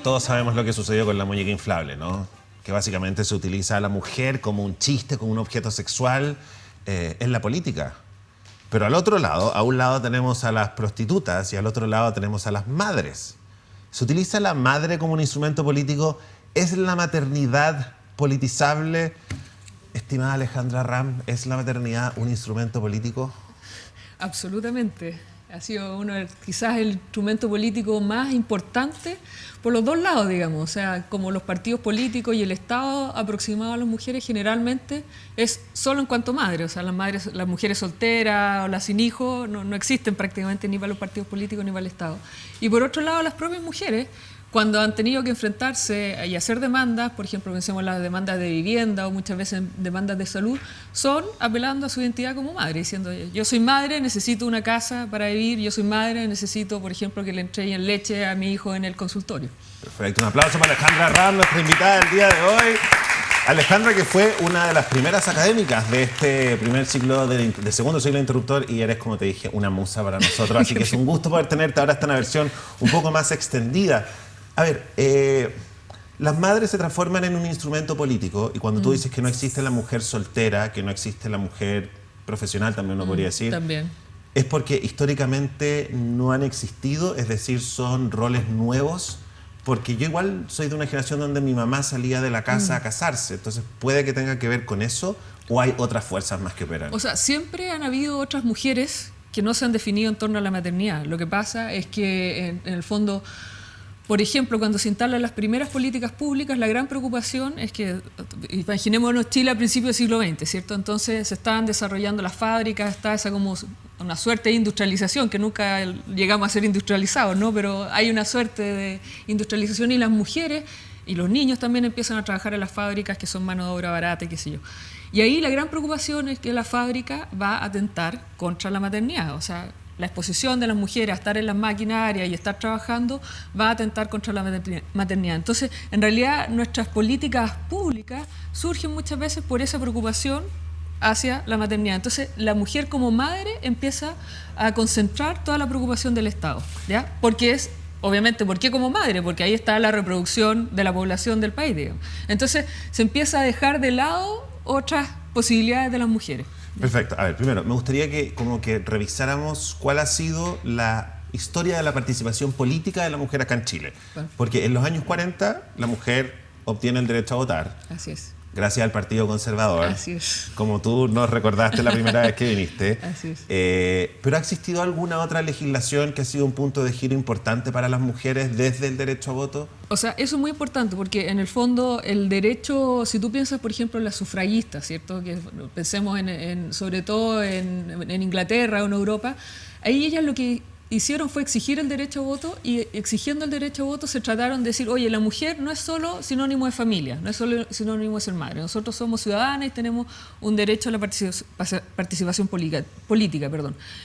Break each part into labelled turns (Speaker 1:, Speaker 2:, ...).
Speaker 1: todos sabemos lo que sucedió con la muñeca inflable, ¿no? Que básicamente se utiliza a la mujer como un chiste, como un objeto sexual en la política. Pero al otro lado, a un lado tenemos a las prostitutas y al otro lado tenemos a las madres. ¿Se utiliza la madre como un instrumento político? ¿Es la maternidad politizable? Estimada Alejandra Ram, ¿es la maternidad un instrumento político?
Speaker 2: Absolutamente. Ha sido quizás el instrumento político más importante por los dos lados, digamos. O sea, como los partidos políticos y el Estado aproximado a las mujeres generalmente es solo en cuanto a madres. O sea, las mujeres solteras o las sin hijos no existen prácticamente ni para los partidos políticos ni para el Estado. Y por otro lado, las propias mujeres, cuando han tenido que enfrentarse y hacer demandas, por ejemplo, pensemos en las demandas de vivienda o muchas veces demandas de salud, son apelando a su identidad como madre, diciendo, yo soy madre, necesito una casa para vivir, yo soy madre, necesito, por ejemplo, que le entreguen leche a mi hijo en el consultorio.
Speaker 1: Perfecto, un aplauso para Alejandra Ram, nuestra invitada del día de hoy. Alejandra, que fue una de las primeras académicas de este primer ciclo, de segundo ciclo de Interruptor, y eres, como te dije, una musa para nosotros, así que es un gusto poder tenerte. Ahora está en una versión un poco más extendida. A ver, las madres se transforman en un instrumento político y cuando tú dices que no existe la mujer soltera, que no existe la mujer profesional, también uno podría decir,
Speaker 2: también.
Speaker 1: es porque históricamente no han existido, es decir, son roles nuevos, porque yo igual soy de una generación donde mi mamá salía de la casa a casarse, entonces puede que tenga que ver con eso o hay otras fuerzas más que operan.
Speaker 2: O sea, siempre han habido otras mujeres que no se han definido en torno a la maternidad. Lo que pasa es que en el fondo... Por ejemplo, cuando se instalan las primeras políticas públicas, la gran preocupación es que, imaginémonos Chile a principios del siglo XX, ¿cierto? Entonces se estaban desarrollando las fábricas, está esa como una suerte de industrialización, que nunca llegamos a ser industrializados, ¿no? Pero hay una suerte de industrialización y las mujeres y los niños también empiezan a trabajar en las fábricas, que son mano de obra barata y qué sé yo. Y ahí la gran preocupación es que la fábrica va a atentar contra la maternidad, o sea, la exposición de las mujeres a estar en las maquinarias y estar trabajando va a atentar contra la maternidad. Entonces, en realidad, nuestras políticas públicas surgen muchas veces por esa preocupación hacia la maternidad. Entonces, la mujer como madre empieza a concentrar toda la preocupación del Estado, ¿ya? Porque es, obviamente, ¿por qué como madre? Porque ahí está la reproducción de la población del país, digamos. Entonces, se empieza a dejar de lado otras posibilidades de las mujeres.
Speaker 1: Perfecto. A ver, primero, me gustaría que como que revisáramos cuál ha sido la historia de la participación política de la mujer acá en Chile. Porque en los años 40 la mujer obtiene el derecho a votar.
Speaker 2: Así es.
Speaker 1: Gracias al Partido Conservador.
Speaker 2: Así es.
Speaker 1: Como tú nos recordaste la primera vez que viniste.
Speaker 2: Así es.
Speaker 1: ¿Pero ha existido alguna otra legislación que ha sido un punto de giro importante para las mujeres desde el derecho a voto?
Speaker 2: O sea, eso es muy importante porque en el fondo el derecho, si tú piensas por ejemplo en las sufragistas, ¿cierto? Que pensemos sobre todo en Inglaterra o en Europa, ahí ellas lo que hicieron fue exigir el derecho a voto y exigiendo el derecho a voto se trataron de decir, oye, la mujer no es solo sinónimo de familia, no es solo sinónimo de ser madre, nosotros somos ciudadanas y tenemos un derecho a la participación política.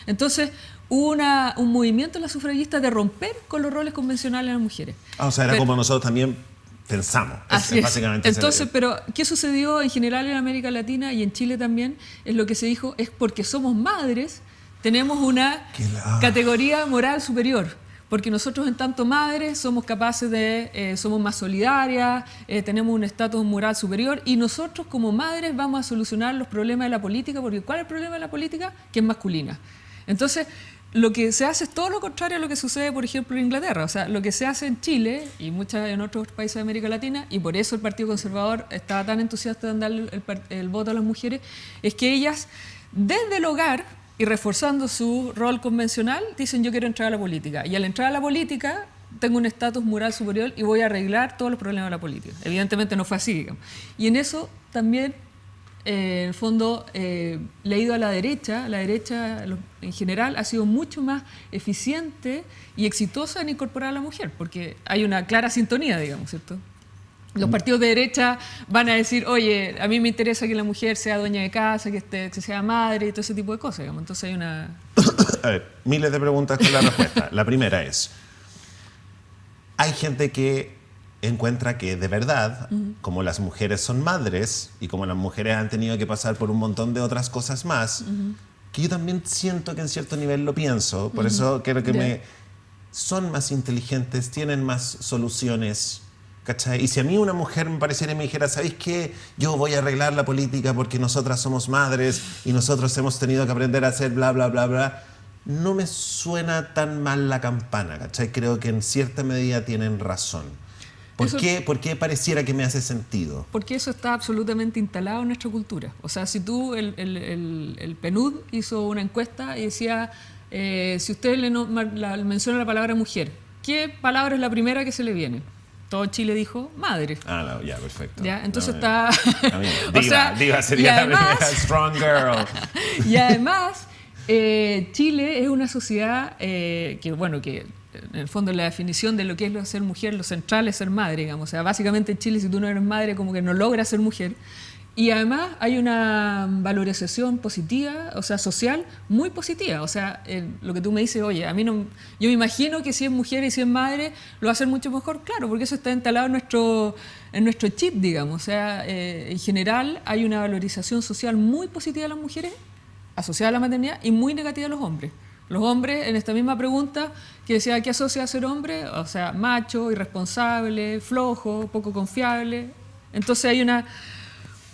Speaker 2: Entonces hubo un movimiento en las sufragistas de romper con los roles convencionales de las mujeres.
Speaker 1: O sea, era como nosotros también pensamos.
Speaker 2: Así es.
Speaker 1: Básicamente
Speaker 2: entonces, pero ¿qué sucedió en general en América Latina y en Chile también? Es lo que se dijo, es porque somos madres, tenemos una categoría moral superior, porque nosotros en tanto madres somos capaces somos más solidarias, tenemos un estatus moral superior y nosotros como madres vamos a solucionar los problemas de la política, porque ¿cuál es el problema de la política? Que es masculina. Entonces, lo que se hace es todo lo contrario a lo que sucede, por ejemplo, en Inglaterra. O sea, lo que se hace en Chile y en otros países de América Latina, y por eso el Partido Conservador estaba tan entusiasta en darle el voto a las mujeres, es que ellas, desde el hogar, y reforzando su rol convencional, dicen yo quiero entrar a la política. Y al entrar a la política tengo un estatus moral superior y voy a arreglar todos los problemas de la política. Evidentemente no fue así, digamos. Y en eso también, en el fondo, leído a la derecha en general ha sido mucho más eficiente y exitosa en incorporar a la mujer, porque hay una clara sintonía, digamos, ¿cierto? Los partidos de derecha van a decir, oye, a mí me interesa que la mujer sea dueña de casa, que sea madre y todo ese tipo de cosas, digamos. Entonces hay una...
Speaker 1: A ver, miles de preguntas con la respuesta. La primera es, hay gente que encuentra que de verdad, como las mujeres son madres y como las mujeres han tenido que pasar por un montón de otras cosas más, que yo también siento que en cierto nivel lo pienso, por eso quiero que son más inteligentes, tienen más soluciones, ¿cachai? Y si a mí una mujer me pareciera y me dijera, ¿sabéis qué? Yo voy a arreglar la política porque nosotras somos madres y nosotros hemos tenido que aprender a hacer bla, bla, bla, bla, no me suena tan mal la campana, ¿cachai? Creo que en cierta medida tienen razón. ¿Por qué pareciera que me hace sentido?
Speaker 2: Porque eso está absolutamente instalado en nuestra cultura. O sea, si tú, el PNUD hizo una encuesta y decía, si usted menciona la palabra mujer, ¿qué palabra es la primera que se le viene? Todo Chile dijo madre.
Speaker 1: Ah, no, ya, perfecto.
Speaker 2: ¿Ya? Entonces
Speaker 1: no,
Speaker 2: está...
Speaker 1: diva sería además, la primera strong girl.
Speaker 2: Y además, Chile es una sociedad que, bueno, que en el fondo la definición de lo que es ser mujer, lo central es ser madre, digamos. O sea, básicamente en Chile si tú no eres madre como que no logras ser mujer. Y además hay una valorización positiva, o sea, social, muy positiva. O sea, lo que tú me dices, oye, a mí no... Yo me imagino que si es mujer y si es madre, lo va a hacer mucho mejor. Claro, porque eso está instalado en nuestro chip, digamos. O sea, en general hay una valorización social muy positiva de las mujeres, asociada a la maternidad, y muy negativa a los hombres. Los hombres, en esta misma pregunta, que decía, ¿qué asocia a ser hombre? O sea, macho, irresponsable, flojo, poco confiable. Entonces hay una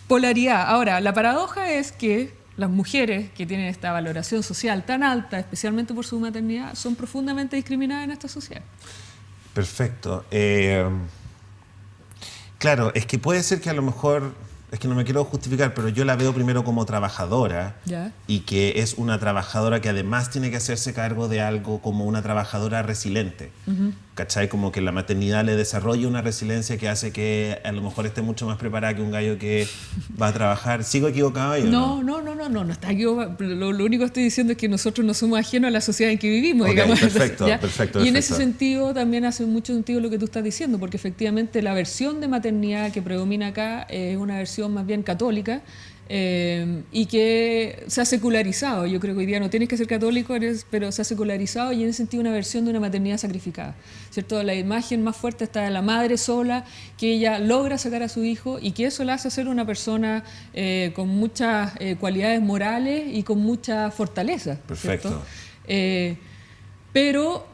Speaker 2: polaridad. Ahora, la paradoja es que las mujeres que tienen esta valoración social tan alta, especialmente por su maternidad, son profundamente discriminadas en esta sociedad.
Speaker 1: Perfecto. Claro, es que puede ser que a lo mejor... Es que no me quiero justificar, pero yo la veo primero como trabajadora.
Speaker 2: ¿Ya?
Speaker 1: Y que es una trabajadora que además tiene que hacerse cargo de algo como una trabajadora resiliente. ¿Cachai? Como que la maternidad le desarrolla una resiliencia que hace que a lo mejor esté mucho más preparada que un gallo que va a trabajar. ¿Sigo equivocado yo?
Speaker 2: No está equivocado. Lo único que estoy diciendo es que nosotros no somos ajenos a la sociedad en que vivimos,
Speaker 1: Okay,
Speaker 2: digamos.
Speaker 1: Perfecto.
Speaker 2: Y en ese sentido también hace mucho sentido lo que tú estás diciendo, porque efectivamente la versión de maternidad que predomina acá es una versión más bien católica, y que se ha secularizado. Yo creo que hoy día no tienes que ser católico, pero se ha secularizado y en ese sentido una versión de una maternidad sacrificada, ¿cierto? La imagen más fuerte está de la madre sola, que ella logra sacar a su hijo y que eso la hace ser una persona con muchas cualidades morales y con mucha fortaleza.
Speaker 1: Perfecto.
Speaker 2: Pero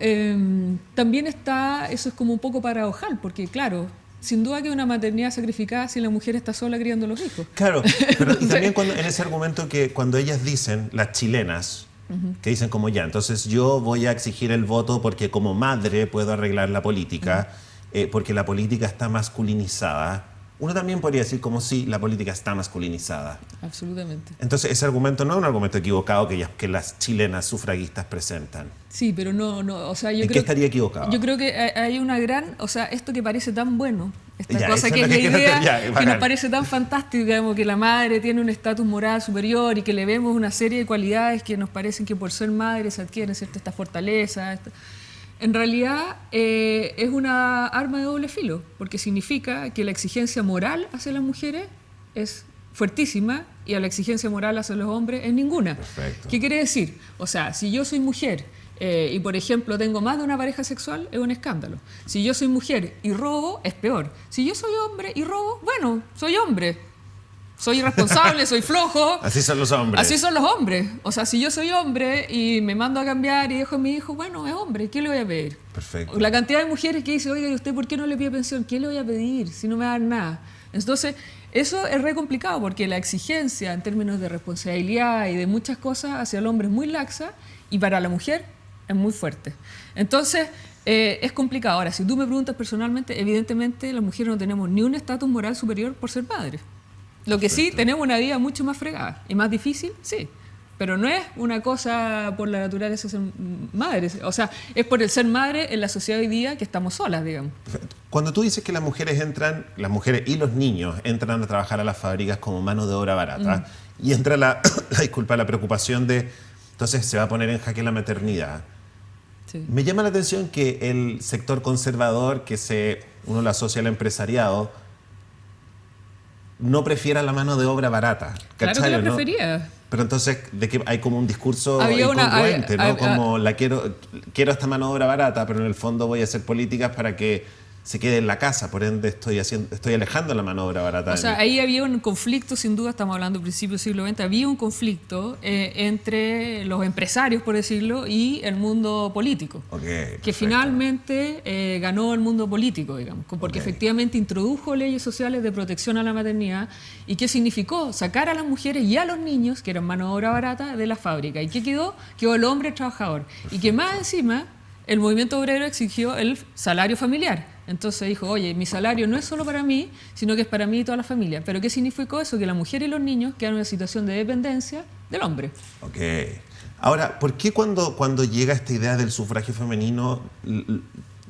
Speaker 2: también está, eso es como un poco paradojal, porque claro, sin duda que una maternidad sacrificada si la mujer está sola criando los hijos.
Speaker 1: Claro, pero y también en ese argumento que cuando ellas dicen, las chilenas, que dicen como ya, entonces yo voy a exigir el voto porque como madre puedo arreglar la política, porque la política está masculinizada. Uno también podría decir como sí, la política está masculinizada.
Speaker 2: Absolutamente.
Speaker 1: Entonces ese argumento no es un argumento equivocado que las chilenas sufragistas presentan.
Speaker 2: Sí, pero no, o sea,
Speaker 1: ¿En qué estaría equivocado?
Speaker 2: Yo creo que hay una gran, o sea, esto que parece tan bueno, esta
Speaker 1: ya,
Speaker 2: cosa que es la idea, que nos parece tan fantástica, digamos, que la madre tiene un estatus moral superior y que le vemos una serie de cualidades que nos parecen que por ser madre se adquieren, ¿cierto? Esta fortaleza. En realidad es una arma de doble filo, porque significa que la exigencia moral hacia las mujeres es fuertísima y a la exigencia moral hacia los hombres es ninguna.
Speaker 1: Perfecto.
Speaker 2: ¿Qué quiere decir? O sea, si yo soy mujer y, por ejemplo, tengo más de una pareja sexual, es un escándalo. Si yo soy mujer y robo, es peor. Si yo soy hombre y robo, bueno, soy hombre. Soy irresponsable, soy flojo.
Speaker 1: Así son los hombres.
Speaker 2: Así son los hombres. O sea, si yo soy hombre y me mando a cambiar y dejo a mi hijo, bueno, es hombre, ¿qué le voy a pedir?
Speaker 1: Perfecto.
Speaker 2: La cantidad de mujeres que dicen, oiga, ¿y usted por qué no le pide pensión? ¿Qué le voy a pedir si no me dan nada? Entonces, eso es re complicado porque la exigencia en términos de responsabilidad y de muchas cosas hacia el hombre es muy laxa y para la mujer es muy fuerte. Entonces, es complicado. Ahora, si tú me preguntas personalmente, evidentemente las mujeres no tenemos ni un estatus moral superior por ser madres. Lo que sí, tenemos una vida mucho más fregada y más difícil, sí. Pero no es una cosa por la naturaleza de ser madres. O sea, es por el ser madre en la sociedad hoy día que estamos solas, digamos.
Speaker 1: Cuando tú dices que las mujeres y los niños entran a trabajar a las fábricas como mano de obra barata, y entra la preocupación de, entonces se va a poner en jaque la maternidad. Sí. Me llama la atención que el sector conservador, uno lo asocia al empresariado, no prefiera la mano de obra barata.
Speaker 2: Claro que la prefería.
Speaker 1: ¿No? Pero entonces, de que hay como un discurso incongruente, ¿no? Como quiero esta mano de obra barata, pero en el fondo voy a hacer políticas para que se quede en la casa, por ende estoy alejando la mano de obra barata.
Speaker 2: O sea, ahí había un conflicto, sin duda, estamos hablando del principio del siglo XX, había un conflicto entre los empresarios, por decirlo, y el mundo político. Que finalmente ganó el mundo político, digamos, porque efectivamente introdujo leyes sociales de protección a la maternidad. ¿Y qué significó? Sacar a las mujeres y a los niños, que eran mano de obra barata, de la fábrica. ¿Y qué quedó? Quedó el hombre trabajador. Y que más encima, el movimiento obrero exigió el salario familiar. Entonces dijo, oye, mi salario no es solo para mí, sino que es para mí y toda la familia. ¿Pero qué significó eso? Que la mujer y los niños quedaron en una situación de dependencia del hombre.
Speaker 1: Ok. Ahora, ¿por qué cuando llega esta idea del sufragio femenino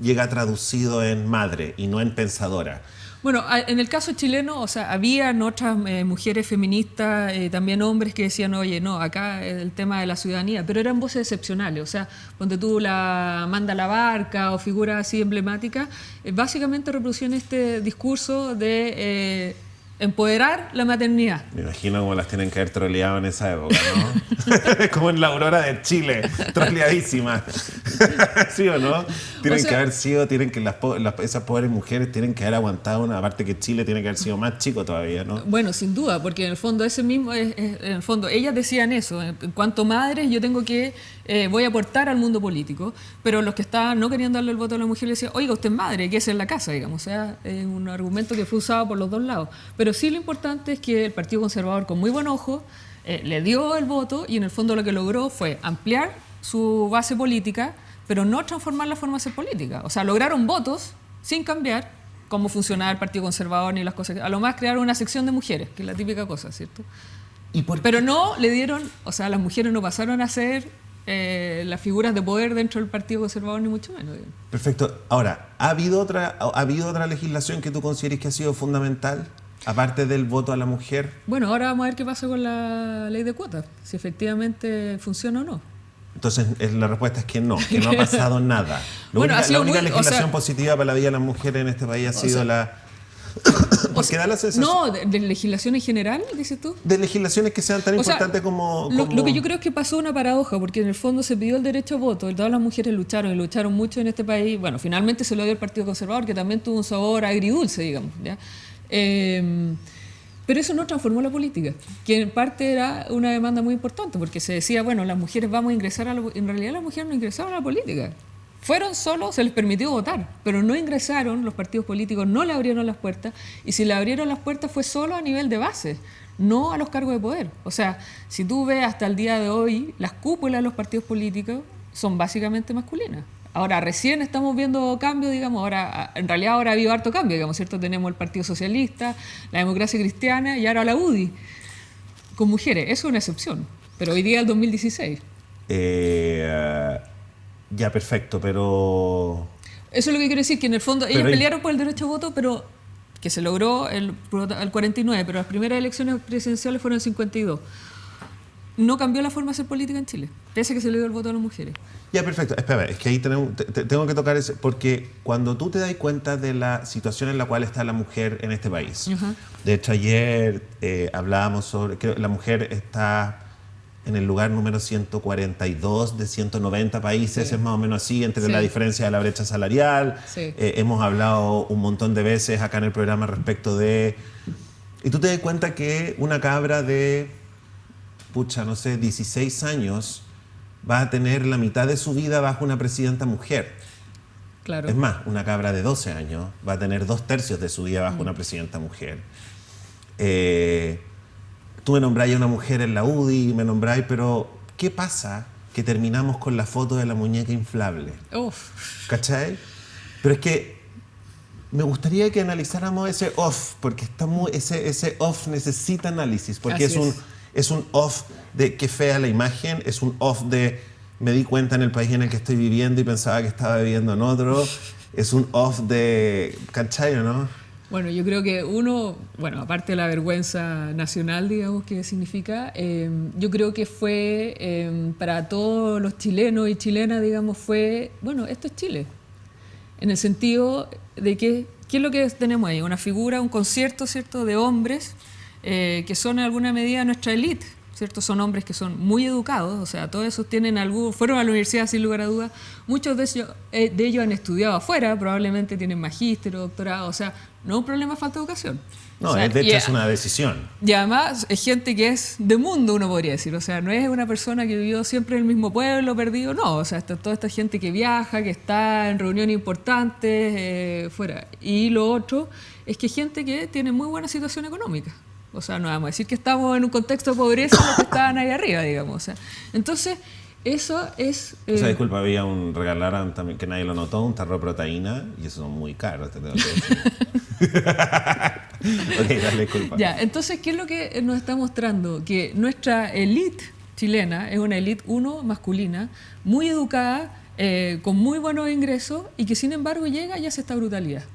Speaker 1: llega traducido en madre y no en pensadora?
Speaker 2: Bueno, en el caso chileno, o sea, habían otras mujeres feministas, también hombres que decían, oye, no, acá es el tema de la ciudadanía, pero eran voces excepcionales, o sea, ponte tú la Amanda Labarca o figuras así emblemáticas, básicamente reproducían este discurso de empoderar la maternidad.
Speaker 1: Me imagino cómo las tienen que haber troleado en esa época, ¿no? Como en la Aurora de Chile, troleadísimas. ¿Sí o no? Tienen que haber sido, esas pobres mujeres tienen que haber aguantado una parte que Chile tiene que haber sido más chico todavía, ¿no?
Speaker 2: Bueno, sin duda, porque en el fondo en el fondo ellas decían eso, en cuanto madres yo tengo que, voy a aportar al mundo político, pero los que estaban no querían darle el voto a la mujer le decían, oiga, usted es madre, ¿qué es en la casa? Digamos, o sea, es un argumento que fue usado por los dos lados. Pero sí lo importante es que el Partido Conservador, con muy buen ojo, le dio el voto y en el fondo lo que logró fue ampliar su base política, pero no transformar la forma de ser política. O sea, lograron votos sin cambiar cómo funcionaba el Partido Conservador ni las cosas. A lo más crearon una sección de mujeres, que es la típica cosa, ¿cierto? Pero no le dieron, o sea, las mujeres no pasaron a ser las figuras de poder dentro del Partido Conservador, ni mucho menos. Digamos.
Speaker 1: Perfecto. Ahora, ¿ha habido otra legislación que tú consideres que ha sido fundamental? Aparte del voto a la mujer.
Speaker 2: Bueno, ahora vamos a ver qué pasa con la ley de cuotas, si efectivamente funciona o no.
Speaker 1: Entonces, la respuesta es que no ha pasado nada.
Speaker 2: Bueno,
Speaker 1: la única legislación positiva para la vida de las mujeres en este país ha sido la... Porque da la sensación...
Speaker 2: No, de legislación en general, dices tú.
Speaker 1: De legislaciones que sean tan importantes como...
Speaker 2: Lo que yo creo es que pasó una paradoja, porque en el fondo se pidió el derecho a voto y todas las mujeres lucharon mucho en este país. Bueno, finalmente se lo dio el Partido Conservador, que también tuvo un sabor agridulce, digamos, ¿ya? Pero eso no transformó la política, que en parte era una demanda muy importante, porque se decía, bueno, las mujeres vamos a ingresar en realidad las mujeres no ingresaron a la política. Fueron solo, se les permitió votar, pero no ingresaron, los partidos políticos no le abrieron las puertas, y si le abrieron las puertas fue solo a nivel de base, no a los cargos de poder. O sea, si tú ves hasta el día de hoy, las cúpulas de los partidos políticos son básicamente masculinas. Ahora, recién estamos viendo cambios, digamos, en realidad ahora ha habido harto cambio, digamos, ¿cierto? Tenemos el Partido Socialista, la Democracia Cristiana y ahora la UDI, con mujeres. Eso es una excepción, pero hoy día es el 2016.
Speaker 1: Ya, perfecto, pero...
Speaker 2: Eso es lo que quiero decir, que en el fondo ellos pelearon por el derecho a voto, pero que se logró el 49, pero las primeras elecciones presidenciales fueron el 52. No cambió la forma de hacer política en Chile, pese a que se le dio el voto a las mujeres.
Speaker 1: Ya, perfecto. Espera, es que ahí tengo que tocar eso, porque cuando tú te das cuenta de la situación en la cual está la mujer en este país, de hecho ayer hablábamos sobre que la mujer está en el lugar número 142 de 190 países, es más o menos así, entre la diferencia de la brecha salarial. Hemos hablado un montón de veces acá en el programa respecto de... Y tú te das cuenta que una cabra de... no sé, 16 años, va a tener la mitad de su vida bajo una presidenta mujer.
Speaker 2: Claro.
Speaker 1: Es más, una cabra de 12 años va a tener 2/3 de su vida bajo una presidenta mujer. Tú me nombráis a una mujer en la UDI, pero ¿qué pasa que terminamos con la foto de la muñeca inflable?
Speaker 2: Uf.
Speaker 1: ¿Cachai? Pero es que me gustaría que analizáramos ese off, porque ese off necesita análisis, porque es un off de qué fea la imagen, es un off de me di cuenta en el país en el que estoy viviendo y pensaba que estaba viviendo en otro, es un off de... ¿Cachai o no?
Speaker 2: Bueno, yo creo que aparte de la vergüenza nacional, digamos, que significa, yo creo que fue para todos los chilenos y chilenas, digamos, esto es Chile. En el sentido de que, ¿qué es lo que tenemos ahí? Una figura, un concierto, ¿cierto?, de hombres que son en alguna medida nuestra élite, ¿cierto? Son hombres que son muy educados, o sea, todos esos fueron a la universidad sin lugar a dudas, muchos de ellos han estudiado afuera, probablemente tienen magíster o doctorado, o sea, no es un problema de falta de educación.
Speaker 1: No,
Speaker 2: o sea,
Speaker 1: de hecho es una decisión.
Speaker 2: Y además es gente que es de mundo, uno podría decir, o sea, no es una persona que vivió siempre en el mismo pueblo, perdido, no, o sea, toda esta gente que viaja, que está en reuniones importantes, fuera. Y lo otro es que gente que tiene muy buena situación económica. O sea, no vamos a decir que estamos en un contexto de pobreza los que estaban ahí arriba, digamos. O sea, entonces, eso es...
Speaker 1: O sea, disculpa, regalaron también, que nadie lo notó, un tarro de proteína, y eso son muy caros, te tengo que decir. Ok, dale, disculpa.
Speaker 2: Ya, entonces, ¿qué es lo que nos está mostrando? Que nuestra élite chilena es una élite, masculina, muy educada, con muy buenos ingresos, y que sin embargo llega y hace esta brutalidad.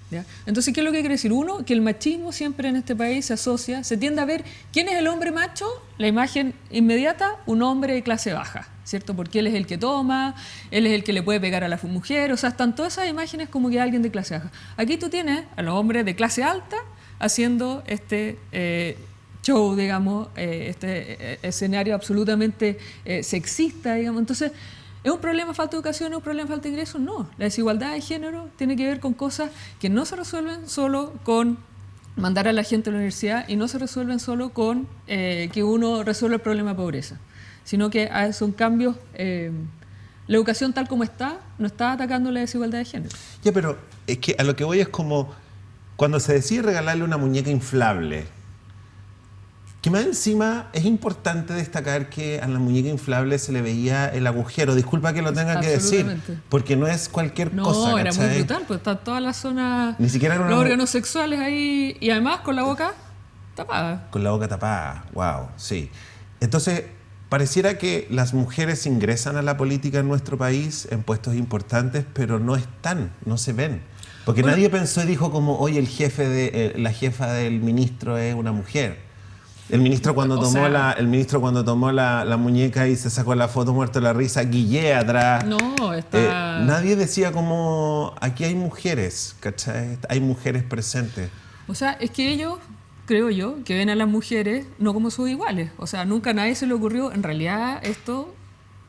Speaker 2: ¿Ya? Entonces, ¿qué es lo que quiere decir? Uno, que el machismo siempre en este país se tiende a ver quién es el hombre macho, la imagen inmediata, un hombre de clase baja, ¿cierto? Porque él es el que toma, él es el que le puede pegar a la mujer, o sea, están todas esas imágenes como que alguien de clase baja. Aquí tú tienes a los hombres de clase alta haciendo este show, digamos, este escenario absolutamente sexista, digamos. Entonces, ¿es un problema de falta de educación? ¿Es un problema de falta de ingresos? No. La desigualdad de género tiene que ver con cosas que no se resuelven solo con mandar a la gente a la universidad y no se resuelven solo con que uno resuelva el problema de pobreza, sino que son cambios... la educación tal como está, no está atacando la desigualdad de género.
Speaker 1: Ya, pero es que a lo que voy es como cuando se decide regalarle una muñeca inflable, que más encima es importante destacar que a la muñeca inflable se le veía el agujero. Disculpa que lo tenga que decir, porque no es cualquier cosa.
Speaker 2: No, era
Speaker 1: ¿cachai?
Speaker 2: muy brutal, pues está toda la zona,
Speaker 1: ni siquiera era
Speaker 2: los órganos sexuales ahí, y además con la boca tapada.
Speaker 1: Con la boca tapada, wow, sí. Entonces, pareciera que las mujeres ingresan a la política en nuestro país en puestos importantes, pero no están, no se ven. Porque nadie pensó y dijo como, oye, la jefa del ministro es una mujer. El ministro cuando tomó la muñeca y se sacó la foto muerto de la risa, Guillé atrás.
Speaker 2: No, está...
Speaker 1: nadie decía como, aquí hay mujeres, ¿cachai? Hay mujeres presentes.
Speaker 2: O sea, es que ellos, creo yo, que ven a las mujeres no como sus iguales. O sea, nunca a nadie se le ocurrió, en realidad esto,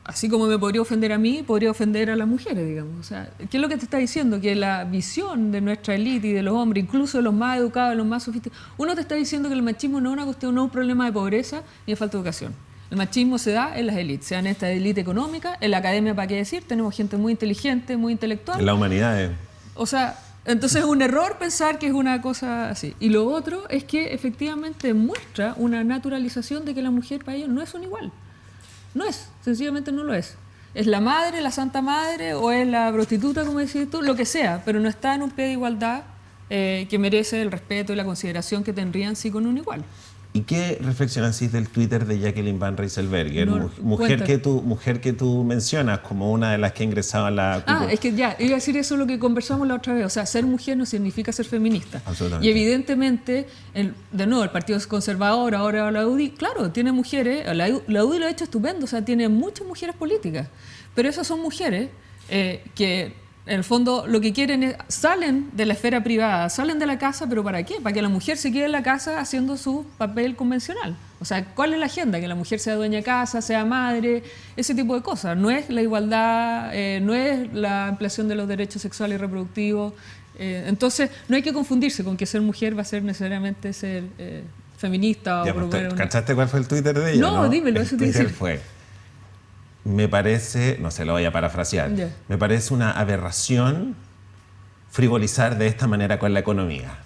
Speaker 2: así como me podría ofender a mí, podría ofender a las mujeres, digamos. O sea, ¿qué es lo que te está diciendo? Que la visión de nuestra élite y de los hombres, incluso de los más educados, de los más sofisticados, uno te está diciendo que el machismo no es una cuestión, no es un problema de pobreza ni de falta de educación. El machismo se da en las élites, sea en esta élite económica, en la academia, ¿para qué decir? Tenemos gente muy inteligente, muy intelectual.
Speaker 1: En la humanidad,
Speaker 2: O sea, entonces es un error pensar que es una cosa así. Y lo otro es que efectivamente muestra una naturalización de que la mujer para ellos no es un igual. No es, sencillamente no lo es. Es la madre, la santa madre, o es la prostituta, como decís tú, lo que sea, pero no está en un pie de igualdad que merece el respeto y la consideración que tendrían sí con un igual.
Speaker 1: ¿Y qué reflexionas del Twitter de Jacqueline Van Rieselbergher? Mujer que tú mencionas como una de las que ha ingresado a la...
Speaker 2: es que ya, iba a decir eso lo que conversamos la otra vez. O sea, ser mujer no significa ser feminista.
Speaker 1: Absolutamente.
Speaker 2: Y evidentemente, de nuevo, el Partido Conservador, ahora la UDI, claro, tiene mujeres, la UDI lo ha hecho estupendo, o sea, tiene muchas mujeres políticas. Pero esas son mujeres que... En el fondo, lo que quieren es, salen de la esfera privada, salen de la casa, ¿pero para qué? Para que la mujer se quede en la casa haciendo su papel convencional. O sea, ¿cuál es la agenda? Que la mujer sea dueña de casa, sea madre, ese tipo de cosas. No es la igualdad, no es la ampliación de los derechos sexuales y reproductivos. Entonces, no hay que confundirse con que ser mujer va a ser necesariamente ser feminista.
Speaker 1: Ya, o ¿cachaste cuál fue el Twitter de ella?
Speaker 2: No, dímelo, eso te
Speaker 1: Twitter
Speaker 2: dice.
Speaker 1: Fue... Me parece, no sé, lo voy a parafrasear,
Speaker 2: Yeah.
Speaker 1: Me parece una aberración frivolizar de esta manera con la economía.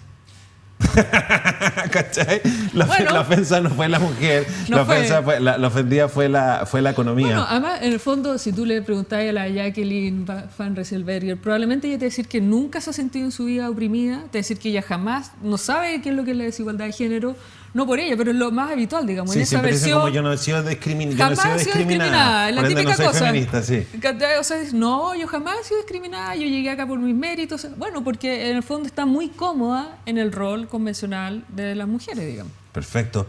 Speaker 1: ¿Cachai? La ofensa no fue la mujer, la ofendida fue la economía.
Speaker 2: Bueno, además, en el fondo, si tú le preguntas a la Jacqueline Van Rieselbergher, probablemente ella te va a decir que nunca se ha sentido en su vida oprimida, te va a decir que ella jamás no sabe qué es lo que es la desigualdad de género, no por ella, pero es lo más habitual, digamos.
Speaker 1: Sí,
Speaker 2: en esa versión,
Speaker 1: como yo no he sido discriminada.
Speaker 2: Jamás he sido discriminada, es la típica
Speaker 1: no soy
Speaker 2: cosa.
Speaker 1: Feminista, sí.
Speaker 2: O sea, no, yo jamás he sido discriminada, yo llegué acá por mis méritos. Bueno, porque en el fondo está muy cómoda en el rol convencional de las mujeres, digamos.
Speaker 1: Perfecto.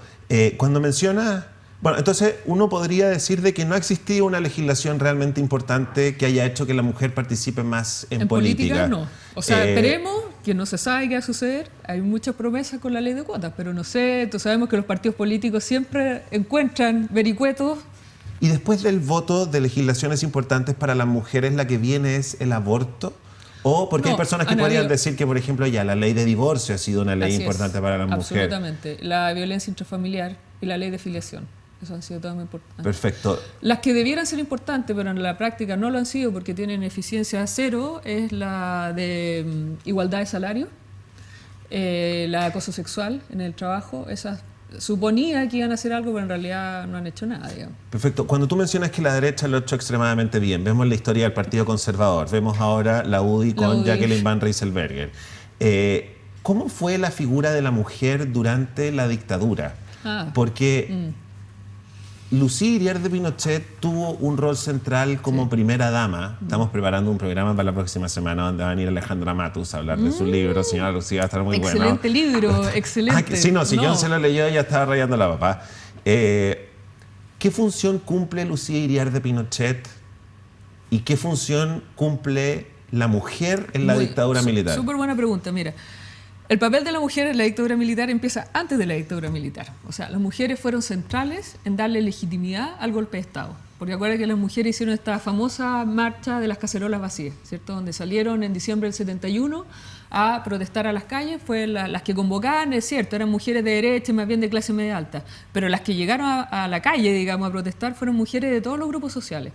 Speaker 1: Cuando mencionas... Bueno, entonces uno podría decir de que no ha existido una legislación realmente importante que haya hecho que la mujer participe más en política.
Speaker 2: No. O sea, esperemos que no se sabe qué va a suceder. Hay muchas promesas con la ley de cuotas, pero no sé, sabemos que los partidos políticos siempre encuentran vericuetos.
Speaker 1: Y después del voto de legislaciones importantes para las mujeres, ¿la que viene es el aborto? O porque hay personas que podrían decir que, por ejemplo, ya la ley de divorcio ha sido una ley importante para la mujer.
Speaker 2: Absolutamente. La violencia intrafamiliar y la ley de filiación. Eso han sido todo muy importante.
Speaker 1: Perfecto.
Speaker 2: Las que debieran ser importantes, pero en la práctica no lo han sido porque tienen eficiencia cero, es la de igualdad de salario, la acoso sexual en el trabajo. Esas suponía que iban a hacer algo, pero en realidad no han hecho nada, digamos.
Speaker 1: Perfecto. Cuando tú mencionas que la derecha lo ha hecho extremadamente bien, vemos la historia del Partido Conservador, vemos ahora la UDI con Jacqueline Van Rieselbergher. ¿Cómo fue la figura de la mujer durante la dictadura? Porque Lucía Iriarte de Pinochet tuvo un rol central como primera dama. Estamos preparando un programa para la próxima semana donde va a venir Alejandra Matus a hablar de su libro. Señora Lucía, va a estar muy bueno.
Speaker 2: Excelente libro, excelente.
Speaker 1: Sí, si John se lo leyó, ya estaba rayando la papá. ¿Qué función cumple Lucía Iriarte de Pinochet y qué función cumple la mujer en la dictadura militar?
Speaker 2: Súper buena pregunta, mira. El papel de la mujer en la dictadura militar empieza antes de la dictadura militar. O sea, las mujeres fueron centrales en darle legitimidad al golpe de Estado. Porque acuérdense que las mujeres hicieron esta famosa marcha de las cacerolas vacías, ¿cierto? Donde salieron en diciembre del 71 a protestar a las calles. Fue las que convocaban, es cierto, eran mujeres de derecha, más bien de clase media alta. Pero las que llegaron a la calle, digamos, a protestar fueron mujeres de todos los grupos sociales.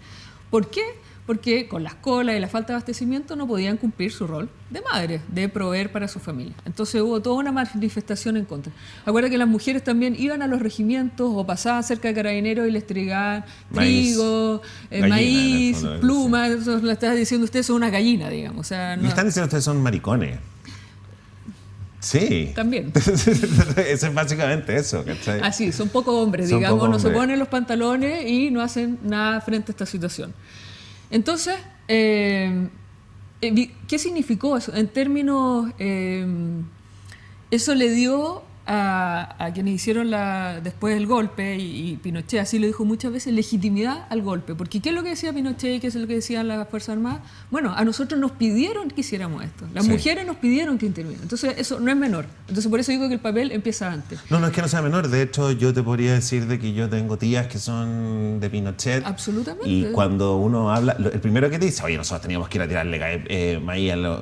Speaker 2: ¿Por qué? Porque con las colas y la falta de abastecimiento no podían cumplir su rol de madre, de proveer para su familia. Entonces hubo toda una manifestación en contra. Acuérdate que las mujeres también iban a los regimientos o pasaban cerca de carabineros y les entregaban trigo, maíz, plumas. Eso lo estás diciendo usted, son una gallina, digamos. O sea, no.
Speaker 1: Me están diciendo ustedes son maricones. Sí.
Speaker 2: También.
Speaker 1: Eso es básicamente eso, ¿cachai?
Speaker 2: Así, son pocos hombres, digamos, no se ponen los pantalones y no hacen nada frente a esta situación. Entonces, ¿qué significó eso? En términos, eso le dio a quienes hicieron después el golpe, y Pinochet así lo dijo muchas veces, legitimidad al golpe. Porque ¿qué es lo que decía Pinochet y qué es lo que decían las Fuerzas Armadas? Bueno, a nosotros nos pidieron que hiciéramos esto. Las mujeres nos pidieron que intervinieran. Entonces, eso no es menor. Entonces, por eso digo que el papel empieza antes.
Speaker 1: No es que no sea menor. De hecho, yo te podría decir de que yo tengo tías que son de Pinochet.
Speaker 2: Absolutamente.
Speaker 1: Y cuando uno habla, el primero que te dice, oye, nosotros teníamos que ir a tirarle maíz a los...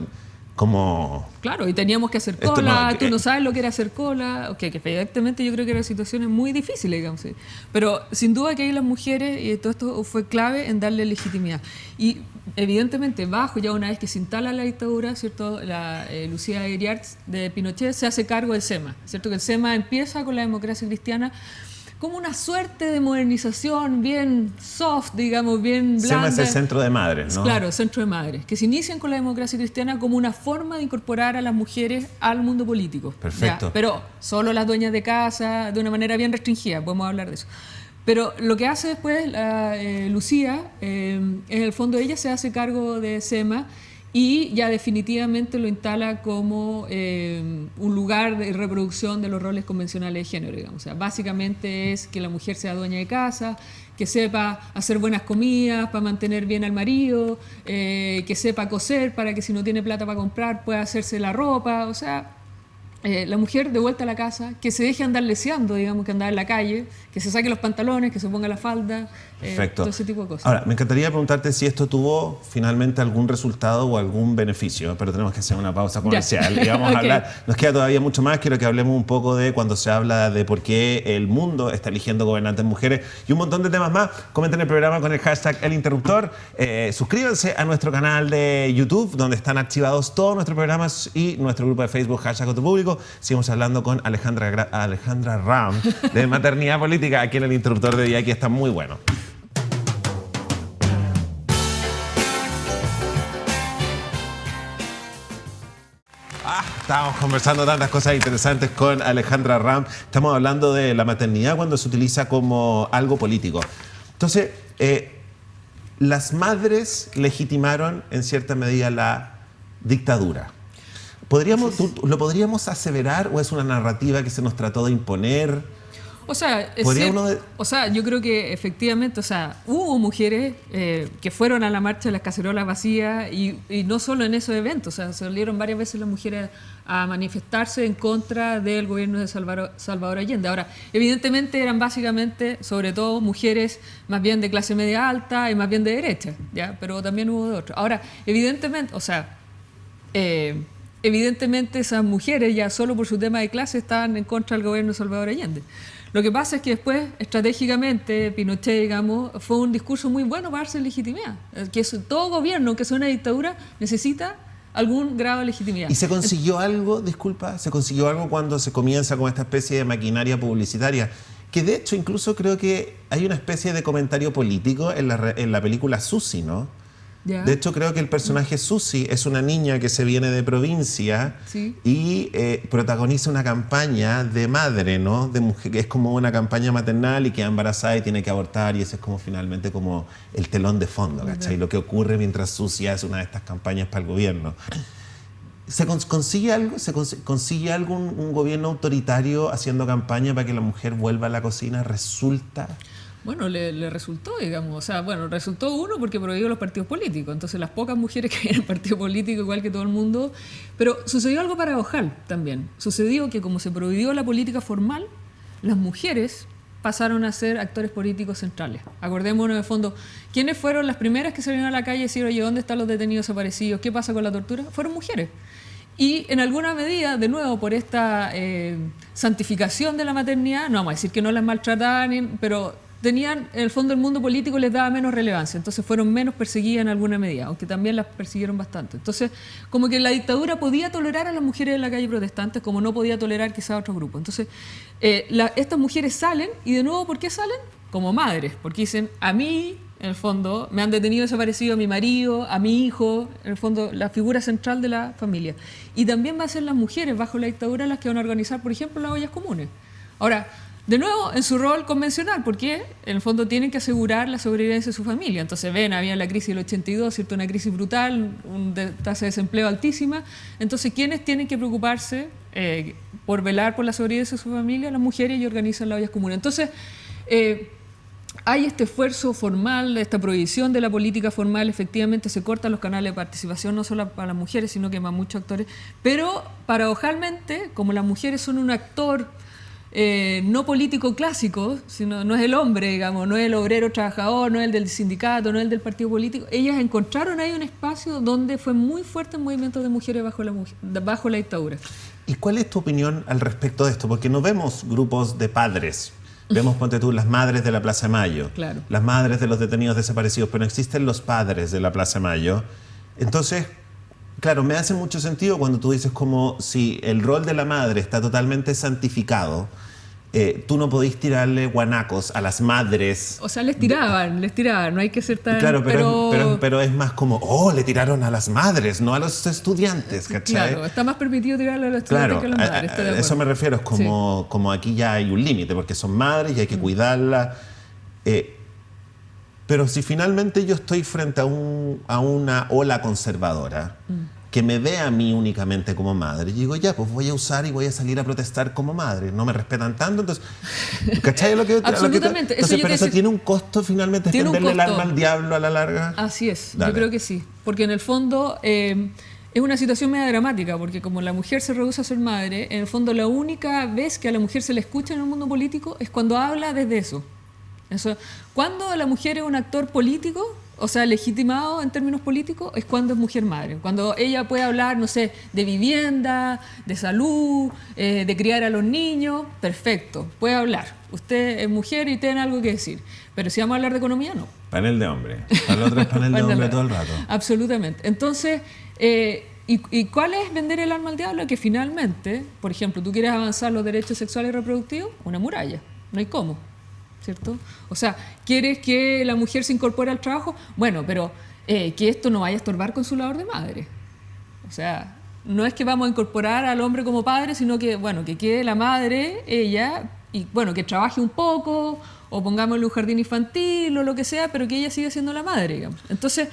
Speaker 1: Como...
Speaker 2: Claro, y teníamos que hacer cola, tú no sabes lo que era hacer cola, que evidentemente yo creo que eran situaciones muy difíciles, digamos. ¿Sí? Pero sin duda que ahí las mujeres, y todo esto fue clave en darle legitimidad. Y evidentemente ya una vez que se instala la dictadura, ¿cierto? Lucía Iriarte de Pinochet se hace cargo del SEMA, ¿cierto? Que el SEMA empieza con la democracia cristiana como una suerte de modernización bien soft, digamos, bien blanda.
Speaker 1: SEMA es el centro de madres, ¿no?
Speaker 2: Claro, centro de madres, que se inician con la democracia cristiana como una forma de incorporar a las mujeres al mundo político.
Speaker 1: Perfecto.
Speaker 2: ¿Ya? Pero solo las dueñas de casa, de una manera bien restringida, podemos hablar de eso. Pero lo que hace después Lucía, en el fondo ella se hace cargo de SEMA y ya definitivamente lo instala como un lugar de reproducción de los roles convencionales de género, digamos. O sea, básicamente es que la mujer sea dueña de casa, que sepa hacer buenas comidas para mantener bien al marido, que sepa coser para que si no tiene plata para comprar pueda hacerse la ropa. O sea, la mujer de vuelta a la casa, que se deje andar leseando, digamos, que andar en la calle, que se saque los pantalones, que se ponga la falda, todo ese tipo de cosas.
Speaker 1: Ahora, me encantaría preguntarte si esto tuvo finalmente algún resultado o algún beneficio, pero tenemos que hacer una pausa comercial. Y vamos a hablar, nos queda todavía mucho más, quiero que hablemos un poco de cuando se habla de por qué el mundo está eligiendo gobernantes mujeres y un montón de temas más. Comenten el programa con el hashtag El Interruptor, suscríbanse a nuestro canal de YouTube, donde están activados todos nuestros programas y nuestro grupo de Facebook, hashtag Otro Público. Seguimos hablando con Alejandra Ram de Maternidad Política aquí en El Interruptor de día, que está muy bueno. Estábamos conversando tantas cosas interesantes con Alejandra Ram. Estamos hablando de la maternidad cuando se utiliza como algo político. Entonces, las madres legitimaron en cierta medida la dictadura. ¿Lo podríamos aseverar o es una narrativa que se nos trató de imponer?
Speaker 2: O sea, yo creo que efectivamente, o sea, hubo mujeres que fueron a la marcha de las cacerolas vacías y no solo en esos eventos, o sea, salieron varias veces las mujeres a manifestarse en contra del gobierno de Salvador Allende. Ahora, evidentemente eran básicamente, sobre todo, mujeres más bien de clase media alta y más bien de derecha, ¿ya? Pero también hubo de otros. Ahora, evidentemente, o sea, evidentemente esas mujeres ya solo por su tema de clase estaban en contra del gobierno de Salvador Allende. Lo que pasa es que después, estratégicamente, Pinochet, digamos, fue un discurso muy bueno para darse legitimidad. Que todo gobierno, que sea una dictadura, necesita algún grado de legitimidad.
Speaker 1: ¿Y se consiguió algo, disculpa, se consiguió algo cuando se comienza con esta especie de maquinaria publicitaria? Que de hecho incluso creo que hay una especie de comentario político en la película Susi, ¿no?
Speaker 2: ¿Ya?
Speaker 1: De hecho, creo que el personaje Susi es una niña que se viene de provincia
Speaker 2: sí.
Speaker 1: y protagoniza una campaña de madre, ¿no? De mujer, que es como una campaña maternal y queda embarazada y tiene que abortar y ese es como finalmente como el telón de fondo, ¿cachai? Lo que ocurre mientras Susi hace una de estas campañas para el gobierno. ¿Se consigue algo? ¿Se consigue un gobierno autoritario haciendo campaña para que la mujer vuelva a la cocina? ¿Resulta?
Speaker 2: Bueno, le resultó, digamos. O sea, bueno, resultó uno porque prohibió los partidos políticos. Entonces, las pocas mujeres que habían en partido político, igual que todo el mundo. Pero sucedió algo paradojal también. Sucedió que como se prohibió la política formal, las mujeres pasaron a ser actores políticos centrales. Acordémonos de fondo, ¿quiénes fueron las primeras que salieron a la calle y decir, oye, ¿dónde están los detenidos desaparecidos? ¿Qué pasa con la tortura? Fueron mujeres. Y en alguna medida, de nuevo, por esta santificación de la maternidad, no vamos a decir que no las maltrataban, pero tenían, en el fondo, el mundo político les daba menos relevancia, entonces fueron menos perseguidas en alguna medida, aunque también las persiguieron bastante. Entonces, como que la dictadura podía tolerar a las mujeres en la calle protestantes, como no podía tolerar quizá a otros grupos. Entonces, estas mujeres salen, y de nuevo, ¿por qué salen? Como madres, porque dicen, a mí, en el fondo, me han detenido desaparecido a mi marido, a mi hijo, en el fondo, la figura central de la familia. Y también va a ser las mujeres, bajo la dictadura, las que van a organizar, por ejemplo, las ollas comunes. Ahora, de nuevo, en su rol convencional, porque en el fondo tienen que asegurar la sobrevivencia de su familia. Entonces, había la crisis del 82, ¿cierto? Una crisis brutal, una tasa de desempleo altísima. Entonces, ¿quiénes tienen que preocuparse por velar por la sobrevivencia de su familia? Las mujeres, y organizan las ollas comunes. Entonces, hay este esfuerzo formal, esta prohibición de la política formal, efectivamente se cortan los canales de participación, no solo para las mujeres, sino que para muchos actores. Pero, paradojalmente, como las mujeres son un actor no político clásico, sino no es el hombre, digamos, no es el obrero trabajador, no es el del sindicato, no es el del partido político. Ellas encontraron ahí un espacio donde fue muy fuerte el movimiento de mujeres bajo la dictadura.
Speaker 1: ¿Y cuál es tu opinión al respecto de esto? Porque no vemos grupos de padres. Vemos, ponte tú, las madres de la Plaza de Mayo,
Speaker 2: claro,
Speaker 1: las madres de los detenidos desaparecidos, pero no existen los padres de la Plaza de Mayo. Entonces, claro, me hace mucho sentido cuando tú dices como si el rol de la madre está totalmente santificado, tú no podís tirarle guanacos a las madres.
Speaker 2: O sea, les tiraban, no hay que ser tan...
Speaker 1: Claro, pero es más como, le tiraron a las madres, no a los estudiantes, ¿cachai?
Speaker 2: Claro, está más permitido tirarle a los estudiantes que a las madres.
Speaker 1: A eso me refiero, es como, sí, como aquí ya hay un límite, porque son madres y hay que cuidarlas. Pero si finalmente yo estoy frente a una ola conservadora que me ve a mí únicamente como madre, y digo, ya, pues voy a usar y voy a salir a protestar como madre. No me respetan tanto, entonces... ¿Cachai?
Speaker 2: Absolutamente.
Speaker 1: Pero eso tiene un costo finalmente, extenderle el alma al diablo a la larga.
Speaker 2: Así es,
Speaker 1: Dale.
Speaker 2: Yo creo que sí. Porque en el fondo es una situación media dramática, porque como la mujer se rehúsa a ser madre, en el fondo la única vez que a la mujer se le escucha en el mundo político es cuando habla desde eso. Cuando la mujer es un actor político, o sea, legitimado en términos políticos, es cuando es mujer madre. Cuando ella puede hablar, no sé, de vivienda, de salud, de criar a los niños, perfecto, puede hablar. Usted es mujer y tiene algo que decir. Pero si vamos a hablar de economía, no.
Speaker 1: Panel de hombre. Para el otro es panel de hombre todo el rato.
Speaker 2: Absolutamente. Entonces, ¿y cuál es vender el alma al diablo? Que finalmente, por ejemplo, tú quieres avanzar los derechos sexuales y reproductivos, una muralla. No hay cómo. ¿Cierto? O sea, ¿quieres que la mujer se incorpore al trabajo? Bueno, pero que esto no vaya a estorbar con su labor de madre. O sea, no es que vamos a incorporar al hombre como padre, sino que, bueno, que quede la madre, ella, y bueno, que trabaje un poco, o pongámosle un jardín infantil o lo que sea, pero que ella siga siendo la madre, digamos. Entonces,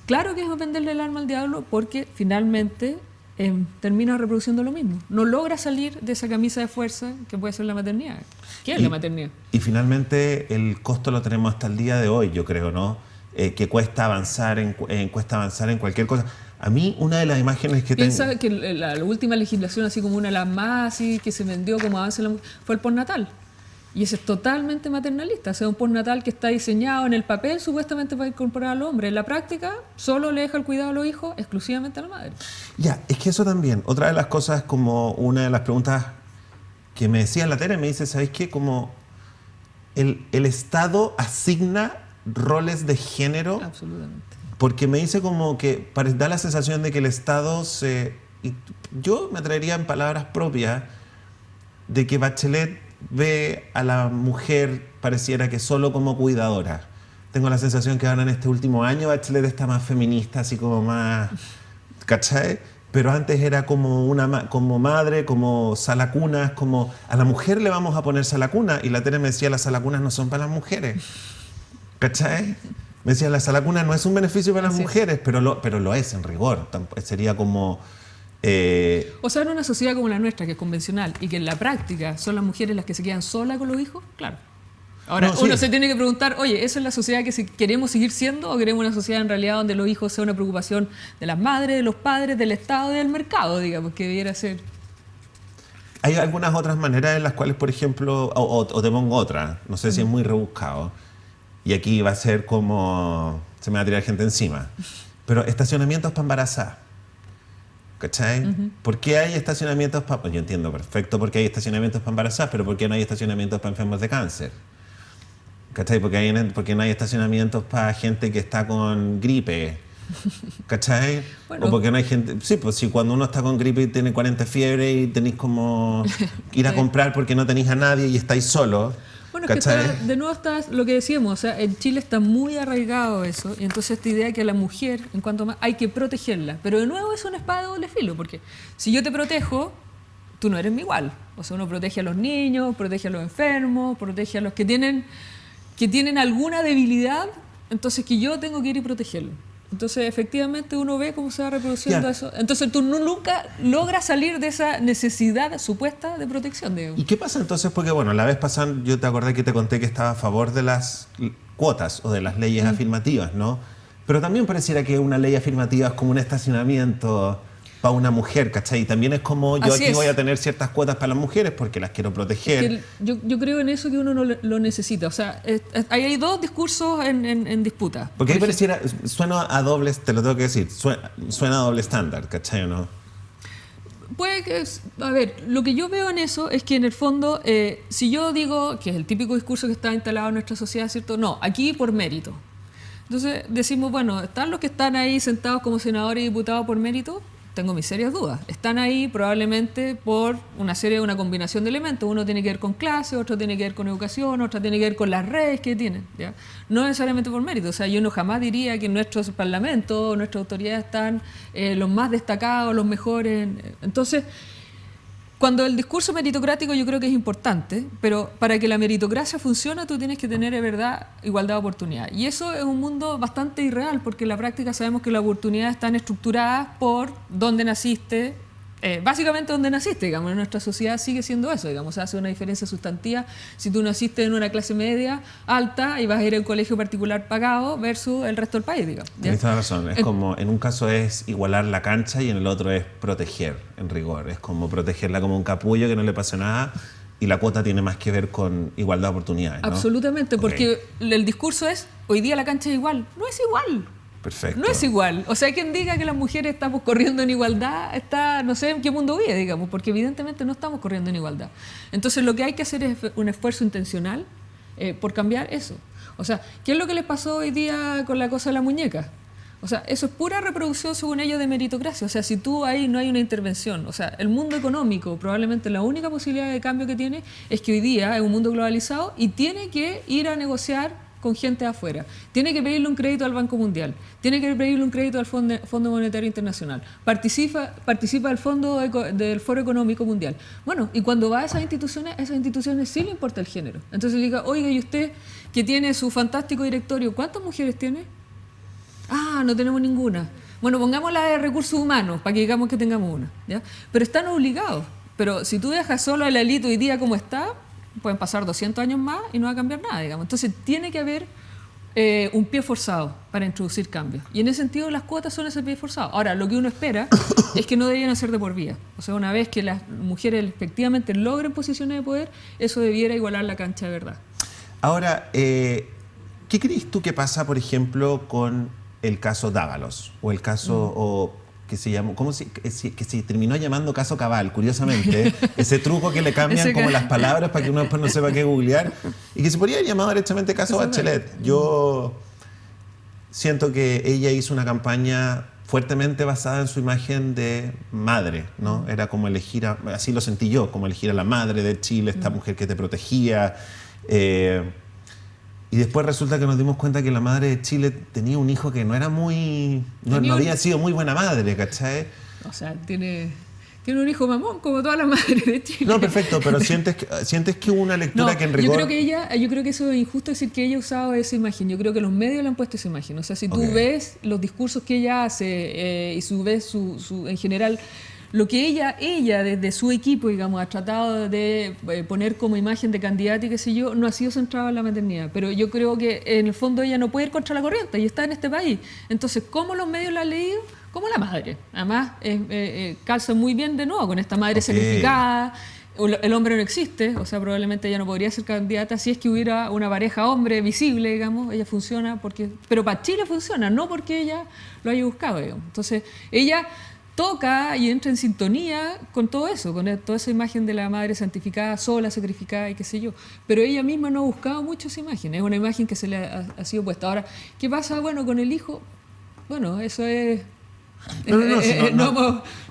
Speaker 2: claro que es venderle el alma al diablo porque finalmente termina reproduciendo lo mismo. No logra salir de esa camisa de fuerza que puede ser la maternidad. ¿Qué es la maternidad?
Speaker 1: Y finalmente el costo lo tenemos hasta el día de hoy, yo creo, ¿no? Que cuesta avanzar en cualquier cosa. A mí una de las imágenes que
Speaker 2: Piensa que la última legislación, así como una de las más así, que se vendió como avance, fue el postnatal. Y ese es totalmente maternalista. O sea, un postnatal que está diseñado en el papel supuestamente para incorporar al hombre. En la práctica, solo le deja el cuidado a los hijos exclusivamente a la madre.
Speaker 1: Ya, es que eso también. Otra de las cosas, como una de las preguntas que me decía la Tere, me dice, ¿sabéis qué? Como el Estado asigna roles de género.
Speaker 2: Absolutamente.
Speaker 1: Porque me dice como que da la sensación de que el Estado y yo me atrevería en palabras propias de que Bachelet ve a la mujer pareciera que solo como cuidadora. Tengo la sensación que ahora en este último año Bachelet está más feminista, así como más, ¿cachai? Pero antes era como como madre, como salacunas, como a la mujer le vamos a poner salacuna, y la Tere me decía, las salacunas no son para las mujeres, ¿cachai? Me decía, la salacuna no es un beneficio para las mujeres, pero lo es en rigor. Sería como...
Speaker 2: O sea, en una sociedad como la nuestra, que es convencional, y que en la práctica son las mujeres las que se quedan solas con los hijos, claro. Ahora,
Speaker 1: no, sí.
Speaker 2: Uno se tiene que preguntar, oye, ¿eso es la sociedad que queremos seguir siendo o queremos una sociedad en realidad donde los hijos sean una preocupación de las madres, de los padres, del Estado y del mercado, digamos, que debiera ser?
Speaker 1: Hay algunas otras maneras en las cuales, por ejemplo, o te pongo otra, no sé si es muy rebuscado, y aquí va a ser como, se me va a tirar gente encima, pero estacionamientos para embarazadas. ¿Cachai? ¿Por qué hay estacionamientos para...? Yo entiendo perfecto por qué hay estacionamientos para embarazadas, pero ¿por qué no hay estacionamientos para enfermos de cáncer? ¿Cachai? Porque no hay estacionamientos para gente que está con gripe. ¿Cachai?
Speaker 2: Bueno.
Speaker 1: O porque no hay gente... Sí, pues si cuando uno está con gripe y tiene 40 fiebre y tenéis como ir a comprar porque no tenéis a nadie y estáis solos.
Speaker 2: Bueno, es que de nuevo está lo que decíamos, o sea, en Chile está muy arraigado eso, y entonces esta idea de que a la mujer, en cuanto más, hay que protegerla, pero de nuevo es una espada de doble filo, porque si yo te protejo, tú no eres mi igual. O sea, uno protege a los niños, protege a los enfermos, protege a los que tienen alguna debilidad, entonces que yo tengo que ir y protegerlo. Entonces, efectivamente, uno ve cómo se va reproduciendo eso. Entonces, tú nunca logras salir de esa necesidad supuesta de protección, digamos.
Speaker 1: ¿Y qué pasa entonces? Porque, bueno, la vez pasada yo te acordé que te conté que estaba a favor de las cuotas o de las leyes afirmativas, ¿no? Pero también pareciera que una ley afirmativa es como un estacionamiento para una mujer, ¿cachai? Y también es como yo aquí voy a tener ciertas cuotas para las mujeres porque las quiero proteger.
Speaker 2: Es que yo creo en eso que uno no lo necesita. O sea, hay dos discursos en disputa.
Speaker 1: Porque ahí pareciera, suena a dobles, te lo tengo que decir, suena a doble estándar, ¿cachai o no?
Speaker 2: Puede que, a ver, lo que yo veo en eso es que en el fondo, si yo digo, que es el típico discurso que está instalado en nuestra sociedad, ¿cierto? No, aquí por mérito. Entonces decimos, bueno, están los que están ahí sentados como senadores y diputados por mérito. Tengo mis serias dudas. Están ahí probablemente por una combinación de elementos. Uno tiene que ver con clase, otro tiene que ver con educación, otro tiene que ver con las redes que tienen, ¿ya? No necesariamente por mérito. O sea, yo no jamás diría que en nuestros parlamentos, nuestras autoridades están los más destacados, los mejores. Entonces, cuando el discurso meritocrático yo creo que es importante, pero para que la meritocracia funcione tú tienes que tener de verdad igualdad de oportunidad. Y eso es un mundo bastante irreal, porque en la práctica sabemos que las oportunidades están estructuradas por dónde naciste, básicamente donde naciste, digamos. En nuestra sociedad sigue siendo eso, digamos. Hace una diferencia sustantiva si tú naciste en una clase media alta y vas a ir a un colegio particular pagado versus el resto del país, digamos.
Speaker 1: Tienes toda la razón. Es como, en un caso es igualar la cancha y en el otro es proteger, en rigor. Es como protegerla como un capullo que no le pase nada, y la cuota tiene más que ver con igualdad de oportunidades, ¿no?
Speaker 2: Absolutamente, porque el discurso es, hoy día la cancha es igual. No es igual.
Speaker 1: Perfecto.
Speaker 2: No es igual. O sea, quien diga que las mujeres estamos corriendo en igualdad está, no sé en qué mundo vive, digamos, porque evidentemente no estamos corriendo en igualdad. Entonces, lo que hay que hacer es un esfuerzo intencional por cambiar eso. O sea, ¿qué es lo que les pasó hoy día con la cosa de la muñeca? O sea, eso es pura reproducción, según ellos, de meritocracia. O sea, si tú ahí no hay una intervención. O sea, el mundo económico, probablemente la única posibilidad de cambio que tiene es que hoy día es un mundo globalizado y tiene que ir a negociar con gente de afuera. Tiene que pedirle un crédito al Banco Mundial, tiene que pedirle un crédito al Fondo Monetario Internacional, participa del Foro Económico Mundial. Bueno, y cuando va a esas instituciones sí le importa el género. Entonces le diga, oiga, ¿y usted que tiene su fantástico directorio, cuántas mujeres tiene? Ah, no tenemos ninguna. Bueno, pongámosla de recursos humanos, para que digamos que tengamos una, ¿ya? Pero están obligados. Pero si tú dejas solo a la élite hoy día como está, pueden pasar 200 años más y no va a cambiar nada, digamos. Entonces tiene que haber un pie forzado para introducir cambios. Y en ese sentido las cuotas son ese pie forzado. Ahora, lo que uno espera es que no deberían ser de por vida. O sea, una vez que las mujeres efectivamente logren posiciones de poder, eso debiera igualar la cancha de verdad.
Speaker 1: Ahora, ¿qué crees tú que pasa, por ejemplo, con el caso Dávalos? O el caso... que se llamó, que se terminó llamando caso Cabal, curiosamente, ese truco que le cambian como las palabras para que uno después no sepa qué googlear, y que se podría haber llamado derechamente caso Bachelet. Yo siento que ella hizo una campaña fuertemente basada en su imagen de madre, ¿no? Era como elegir, así lo sentí yo, como elegir a la madre de Chile, esta mujer que te protegía. Y después resulta que nos dimos cuenta que la madre de Chile tenía un hijo que no era muy... No había sido muy buena madre, ¿cachai?
Speaker 2: O sea, tiene un hijo mamón, como todas las madres de Chile.
Speaker 1: No, perfecto, pero sientes que hubo una lectura que en rigor...
Speaker 2: Yo creo que eso es injusto decir que ella usaba esa imagen. Yo creo que los medios le han puesto esa imagen. O sea, si tú ves los discursos que ella hace y ves en general... Lo que ella desde su equipo, digamos, ha tratado de poner como imagen de candidata y qué sé yo, no ha sido centrado en la maternidad. Pero yo creo que en el fondo ella no puede ir contra la corriente y está en este país. Entonces, ¿cómo los medios la han leído? Como la madre. Además, calza muy bien de nuevo con esta madre sacrificada. El hombre no existe, o sea, probablemente ella no podría ser candidata si es que hubiera una pareja hombre visible, digamos. Ella funciona pero para Chile funciona, no porque ella lo haya buscado, digamos. Entonces, ella toca y entra en sintonía con todo eso, con toda esa imagen de la madre santificada, sola, sacrificada y qué sé yo. Pero ella misma no ha buscado mucho esa imagen, es una imagen que se le ha sido puesta. Ahora, ¿qué pasa? Bueno, con el hijo, bueno, eso es...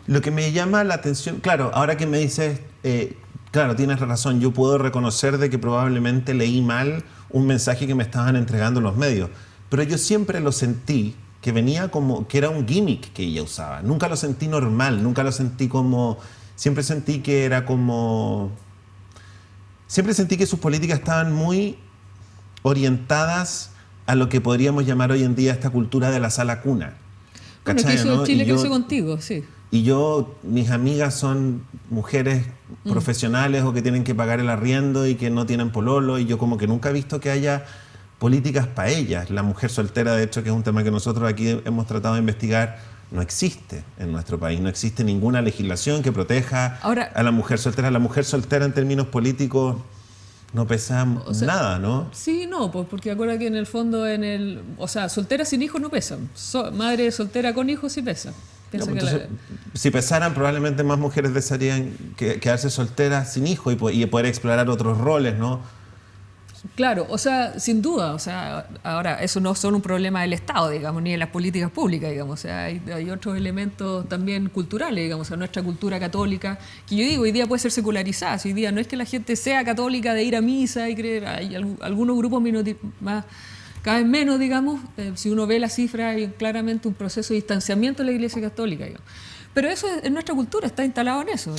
Speaker 1: Lo que me llama la atención, claro, ahora que me dices, claro, tienes razón, yo puedo reconocer de que probablemente leí mal un mensaje que me estaban entregando los medios, pero yo siempre lo sentí que venía como que era un gimmick que ella usaba. Nunca lo sentí normal, nunca lo sentí como... Siempre sentí que era como... Siempre sentí que sus políticas estaban muy orientadas a lo que podríamos llamar hoy en día esta cultura de la sala cuna.
Speaker 2: Bueno, ¿qué hizo Chile? ¿Qué hizo contigo? Sí.
Speaker 1: Y mis amigas son mujeres profesionales o que tienen que pagar el arriendo y que no tienen pololo, y yo como que nunca he visto que haya políticas para ellas. La mujer soltera, de hecho, que es un tema que nosotros aquí hemos tratado de investigar, no existe en nuestro país. No existe ninguna legislación que proteja a la mujer soltera. La mujer soltera en términos políticos no pesa nada, ¿no?
Speaker 2: Sí, no, pues porque acuérdate que en el fondo, o sea, soltera sin hijos no pesan. Madre soltera con hijos sí pesa.
Speaker 1: No, pues entonces, si pesaran, probablemente más mujeres desearían quedarse solteras sin hijos y poder explorar otros roles, ¿no?
Speaker 2: Claro, o sea, sin duda, o sea, ahora eso no son un problema del Estado, digamos, ni de las políticas públicas, digamos, o sea, hay otros elementos también culturales, digamos, o sea, nuestra cultura católica, que yo digo, hoy día puede ser secularizada, hoy día no es que la gente sea católica de ir a misa y creer, hay algunos grupos más, cada vez menos, digamos, si uno ve las cifras, hay claramente un proceso de distanciamiento de la Iglesia Católica, digamos. Pero eso en nuestra cultura está instalado en eso.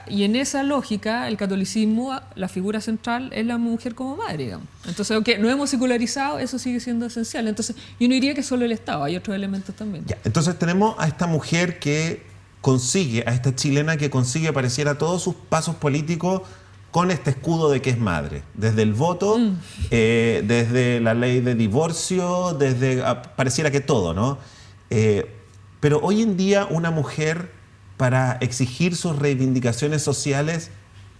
Speaker 2: Y en esa lógica, el catolicismo, la figura central es la mujer como madre, digamos. Entonces, aunque no hemos secularizado, eso sigue siendo esencial. Entonces, yo no diría que solo el Estado, hay otros elementos también.
Speaker 1: Ya, entonces tenemos a esta mujer a esta chilena que consigue, pareciera, todos sus pasos políticos con este escudo de que es madre. Desde el voto, desde la ley de divorcio, pareciera que todo, ¿no? Pero hoy en día una mujer, para exigir sus reivindicaciones sociales,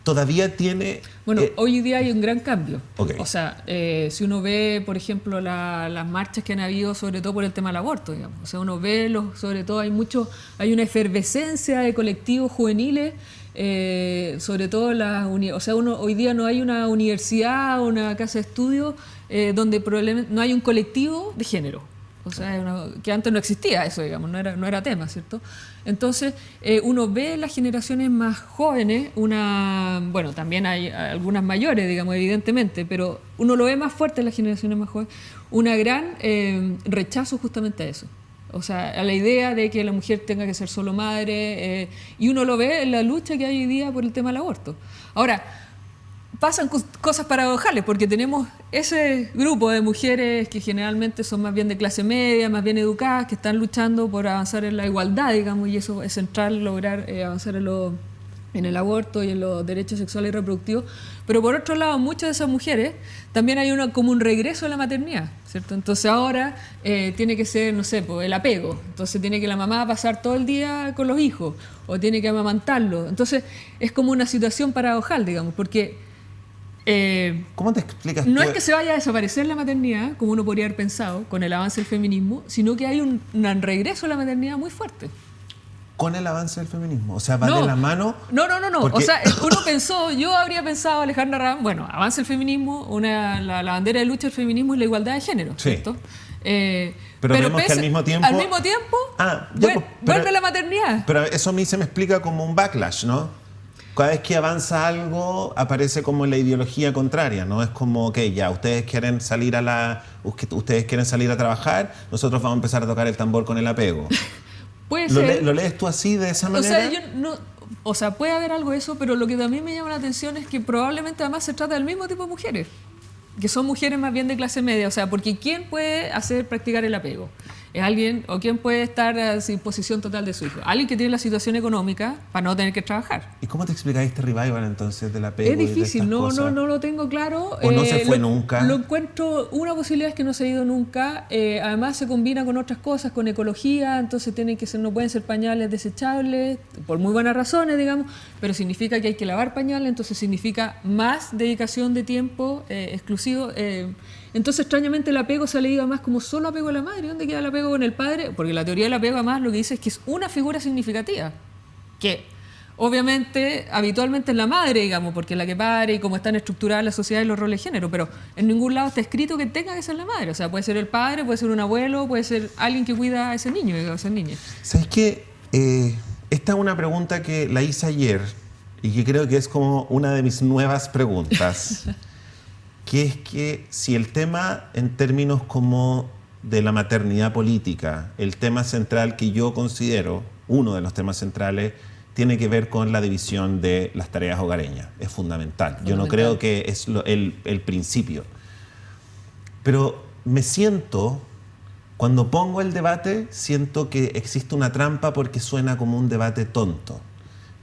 Speaker 1: todavía tiene...
Speaker 2: Bueno, hoy día hay un gran cambio.
Speaker 1: Okay.
Speaker 2: O sea, si uno ve, por ejemplo, las marchas que han habido, sobre todo por el tema del aborto, digamos. O sea, uno ve, sobre todo hay una efervescencia de colectivos juveniles, sobre todo hoy día no hay una universidad o una casa de estudio donde probablemente no hay un colectivo de género. O sea, que antes no existía eso, digamos, no era tema, ¿cierto? Entonces, uno ve las generaciones más jóvenes, bueno, también hay algunas mayores, digamos, evidentemente, pero uno lo ve más fuerte en las generaciones más jóvenes, una gran rechazo justamente a eso. O sea, a la idea de que la mujer tenga que ser solo madre, y uno lo ve en la lucha que hay hoy día por el tema del aborto. Ahora, pasan cosas paradojales, porque tenemos ese grupo de mujeres que generalmente son más bien de clase media, más bien educadas, que están luchando por avanzar en la igualdad, digamos, y eso es central, lograr avanzar en el aborto y en los derechos sexuales y reproductivos. Pero por otro lado, muchas de esas mujeres también hay como un regreso a la maternidad, ¿cierto? Entonces ahora tiene que ser, no sé, pues, el apego. Entonces tiene que la mamá pasar todo el día con los hijos o tiene que amamantarlos. Entonces es como una situación paradojal, digamos, porque
Speaker 1: ¿cómo te explicas
Speaker 2: no
Speaker 1: tú?
Speaker 2: es que se vaya a desaparecer la maternidad, como uno podría haber pensado, con el avance del feminismo, sino que hay un regreso a la maternidad muy fuerte.
Speaker 1: Con el avance del feminismo, o sea, va de la mano.
Speaker 2: No.
Speaker 1: Porque...
Speaker 2: O sea, uno pensó, yo habría pensado, Alejandra Ram, bueno, avance el feminismo, la bandera de lucha del feminismo es la igualdad de género,
Speaker 1: sí.
Speaker 2: ¿cierto?
Speaker 1: Pero vemos que al mismo tiempo...
Speaker 2: vuelve la maternidad.
Speaker 1: Pero eso a mí se me explica como un backlash, ¿no? Cada vez que avanza algo, aparece como la ideología contraria, ¿no? Es como, ok, ya, ustedes quieren salir a trabajar, nosotros vamos a empezar a tocar el tambor con el apego.
Speaker 2: Puede ser.
Speaker 1: ¿Lo lees tú así, de esa manera?
Speaker 2: O sea, puede haber algo de eso, pero lo que también me llama la atención es que probablemente además se trata del mismo tipo de mujeres, que son mujeres más bien de clase media. O sea, porque ¿quién puede practicar el apego? Es alguien, o quién puede estar sin posesión total de su hijo. Alguien que tiene la situación económica para no tener que trabajar.
Speaker 1: ¿Y cómo te explicáis este revival entonces del apego?
Speaker 2: Es difícil,
Speaker 1: y de estas cosas?
Speaker 2: No lo tengo claro.
Speaker 1: ¿O no se fue nunca?
Speaker 2: Lo encuentro, una posibilidad es que no se ha ido nunca. Además se combina con otras cosas, con ecología, entonces no pueden ser pañales desechables, por muy buenas razones, digamos, pero significa que hay que lavar pañales, entonces significa más dedicación de tiempo exclusivo. Entonces, extrañamente, el apego se ha leído más como solo apego a la madre. ¿Dónde queda el apego con el padre? Porque la teoría del apego, además, lo que dice es que es una figura significativa. Que, obviamente, habitualmente es la madre, digamos, porque es la que pare y cómo están estructuradas las sociedades y los roles de género. Pero en ningún lado está escrito que tenga que ser la madre. O sea, puede ser el padre, puede ser un abuelo, puede ser alguien que cuida a ese niño o a esa niña.
Speaker 1: ¿Sabes qué? Esta es una pregunta que la hice ayer y que creo que es como una de mis nuevas preguntas. Que es que si el tema en términos como de la maternidad política, el tema central que yo considero, uno de los temas centrales, tiene que ver con la división de las tareas hogareñas. Es fundamental. Yo no creo que es el principio. Pero me siento, cuando pongo el debate, siento que existe una trampa porque suena como un debate tonto.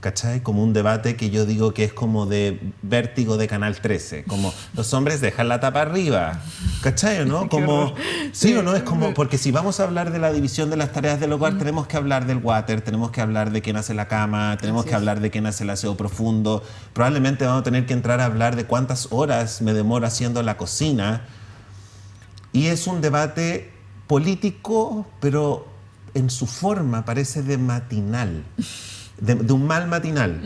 Speaker 1: ¿Cachai? Como un debate que yo digo que es como de Vértigo de Canal 13, como los hombres dejan la tapa arriba, ¿cachai? ¿No? Como, sí o no, es como, porque si vamos a hablar de la división de las tareas del hogar, tenemos que hablar del water, tenemos que hablar de quién hace la cama, tenemos que hablar de quién hace el aseo profundo, probablemente vamos a tener que entrar a hablar de cuántas horas me demoro haciendo la cocina, y es un debate político, pero en su forma parece de matinal. De un mal matinal.